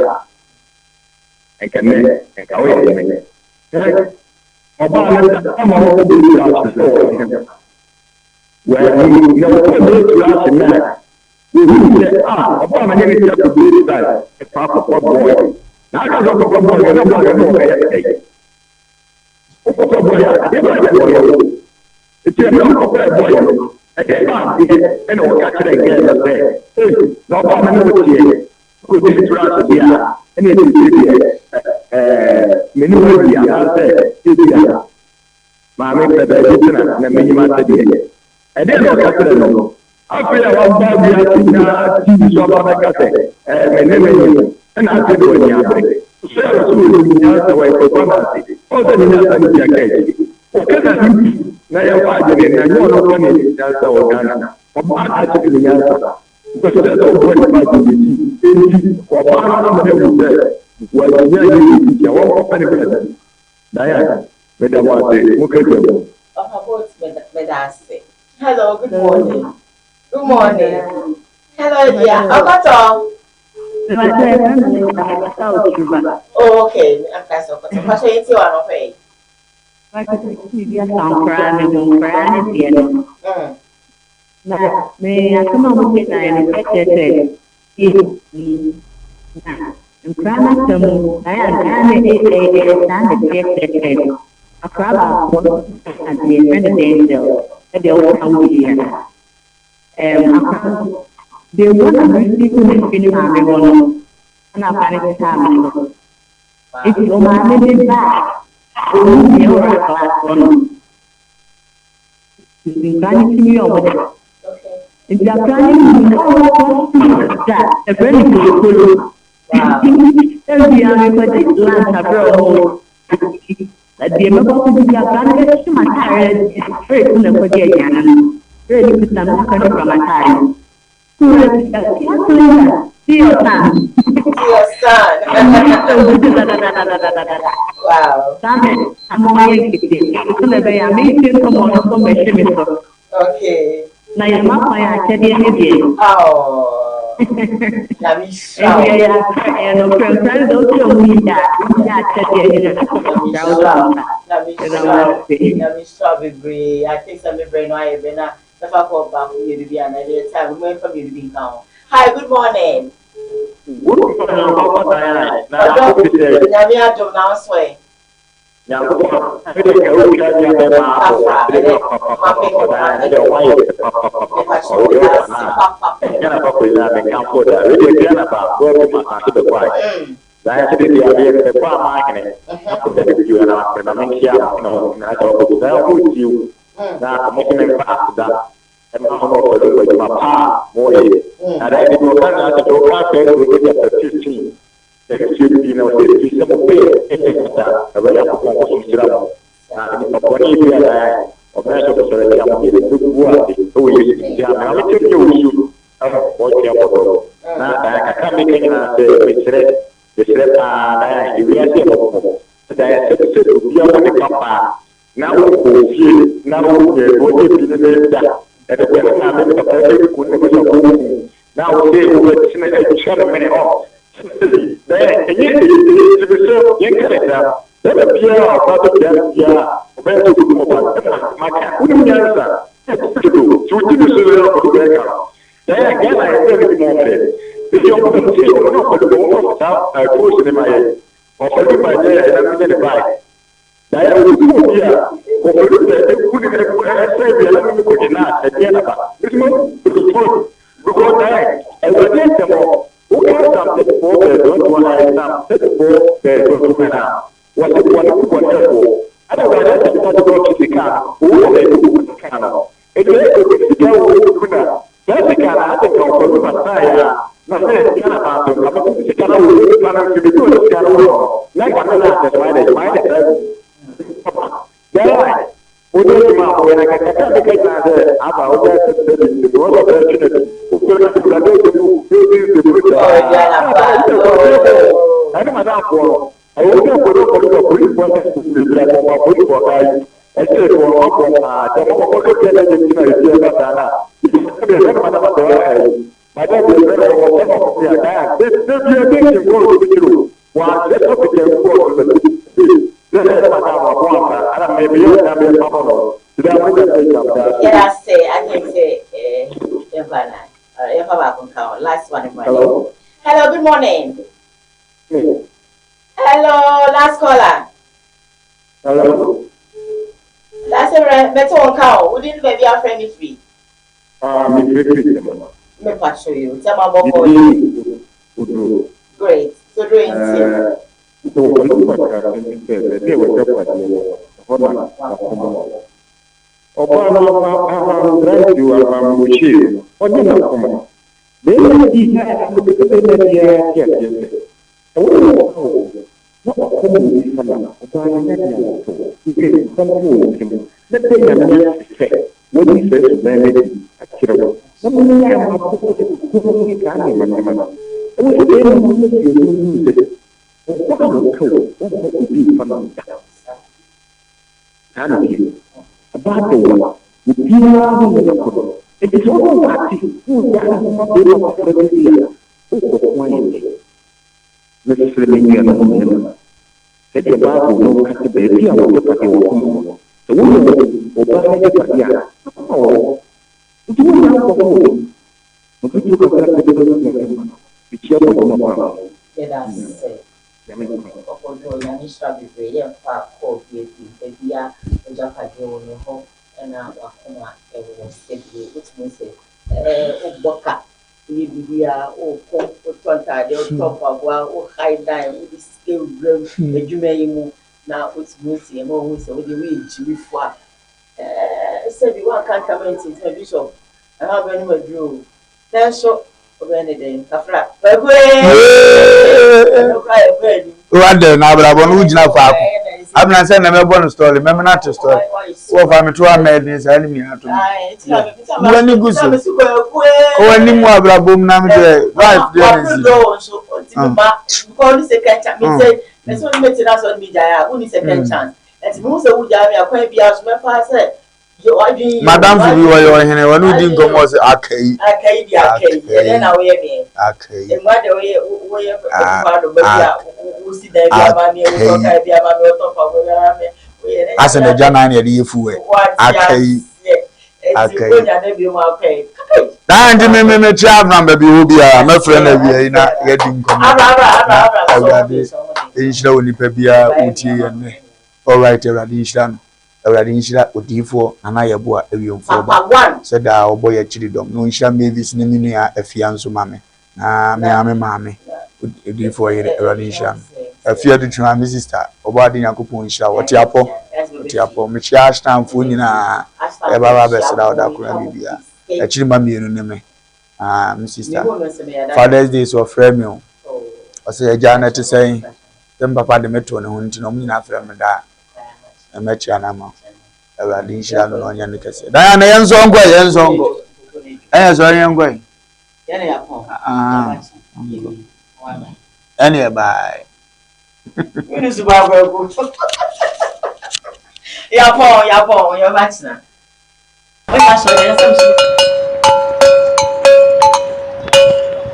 nkɛnɛ nka woyɛ yɛ ọba alẹ́ ọmọ ọmọ ọdún yìí láti sọ wẹ́ẹ́ ní ọmọ ọdún yìí láti náà wíwú jẹ́ ọba àmì ní ìjọba tó bí ìta ẹ̀fọ́ àkọ́kọ́ bọ̀ọ̀yọ̀ náà kọ́ àkọ́kọ́ bọ̀ọ̀yọ̀ náà bọ̀ọ̀yọ̀ náà ọ̀kẹ́ ẹ̀yẹ ọkọ̀ bọ̀ọ̀yọ̀ àdébà yẹ bọ̀ọ̀yọ̀ ètò ẹ̀mí ọkọ̀ bọ̀ọ̀yọ̀ ẹ̀kẹ́ bá àbí ẹ̀nà ọ̀ká kyerẹ́ ẹ̀kẹ́ ẹ̀lẹ́sẹ̀ na ọba àmì ní ìjọba kò tí ìtura àti bíyà ẹni ètò ìdíje meni wo di ase edia maame pɛbɛ bi na menyima ase deɛ ɛdɛ na ɔkasɛ no afei a waba bi ase na ti so aba bɛka sɛ mene menyi ɛna ase de wani ase sɛ ɔso wɔ nya sɛ wɔ ɛkɔkɔ na ase ɔsɛ ne nya sɛ ne tia ka akyi ɔkasa ne na yɛfa agye ne na nyɛ ɔno kɔ ne nya sɛ wɔ Ghana ɔba ase ne nya sɛ ɔkasa sɛ ɔbɔ ne ba de ne ti enti ɔba no na mene wu sɛ wàlúùyá yìí ìjà wọn kọ fẹni fẹni dáyà mẹdàmú àti mọkẹjọ. Hello, good morning. Good morning. Hello, dear. Ọkọtọ. Oh, okay. I'm fast ọkọtọ. Pàṣẹ yìí tí wà lọ fẹ yìí. Na me asoma mo ke na ene tete Nkrama samu aya gane stand the tete akraba ko at the end danger the old awuya akra they want to receive the feeling of the one ana fare ta me it's o ma me de ba o ni o ra class one nkrani kimi o mo it's the planning that a very good every year we put this land abroad. The Democrat to be a planet, my tire is straight in the Korean. Really, put some kind from a tire. Who is that? See your son. See your son. Wow. I'm only amazing. Come on, okay. Now you're not my idea. Oh. Let me show. I think some brain no I been the fuck up back you to be another time we went from you to be down. Hi, good morning. Last one. Hello, good morning. Hello, last caller. Hello. That's a better one cow. Wouldn't maybe our friend is free? Me pass show you. Tell my boy. Great. So doing now it's missing and more with the way before. Said you want can't come into the bishop. I have any more drew. Then shop of anything. Kafra. What the Nabrabon would not have. I'm not saying I'm a bonus story, remember not to story. Well, I'm a true man is enemy. When you go so, when you more Brabum Namde, right there. Let's only make it us on media. Only second chance. And most of you are quite be as my father. Madame, you are here when we didn't go was arcade. Arcade, then I wear me. Arcade. And what the way who see the money, as an Janani, the fool. Arcade. And me child number be my friend every night getting Insha Nipabia, Uti, and all right, Radishan, Radisha, Udifo, and I abua every one. Said our boy at Chidom. No, Insha made this Niminia a fianso mammy. Ah, me, I'm a mammy. Udifo Radishan. A fear to try my sister, Obadi Yakupunsha, what Yapo, Michia Stam Funina, a barber said out that Kurabia. A chimammy in me. Ah, Miss Sister. Father's Day so frame. I say, Janet is saying. Then Papa the metro and hunting on me after that. I met your nama. I didn't share on your necklace. Diana, young song, young song. As I am going. Any by. Your bachelor.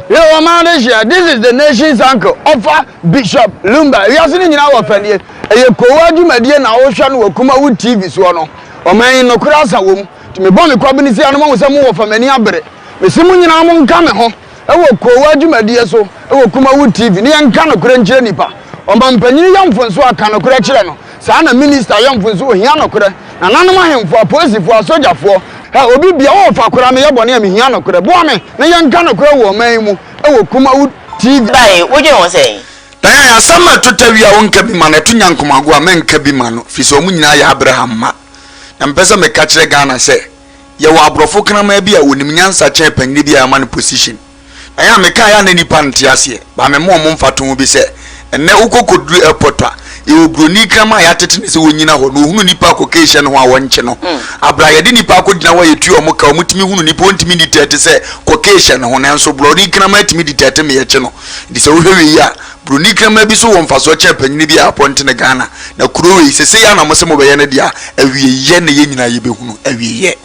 Yo, Malaysia, this is the nation's uncle, Offer Bishop Lumba. We are sitting in our family. A Koowaa Show na Ocean wo KUMAWOOD TV so no. O man no kura sa wo mu. To me bon me kwabini si anoma wo se mo wo famani abere. Me si mu nyina mo nka me ho. E wo Koowaa Show so, e wo KUMAWOOD TV. Ni nka no kura nkyere nipa. O man panyin yamfonso aka no kura kyere no. Sa na minister yamfonso o hia no kura. Na nanom ahemfo apolisifoɔ asogyafoɔ ha obi bia wo fa kura me yebɔ ne me hia no kura bo me ne yenka no kura wo man mu e wo KUMAWOOD TV dai wo je won sei dan ya sama totawi a wonka bi ma na to nyankomago a menka bi ma no fi so mu nyina ya Abraham ma na mpesa me ka kire Ghana se ye wo abrofo krama bi a wonim nyansa kyen panni bi a ma no position aya me ka ya na nipa nte ase ba me mo mfato mu bi se enne ukokoduru airport a e obroni krama ya tete ne se wonyina ho no hunu nipa kokehye no ho a wonche no abra ye de nipa akodina wa yetu o muka o mutimi hunu nipa ontimi ditete se kokehye no ho nanso broni krama timi ditete me ye che no di se wo hwe yi a broni krama bi so wo mfaso che panyini bi aponte ne Ghana na kuro yi sese ya na mo se mo be ye ne dia awie ye ne ye nyina ye be hunu awie ye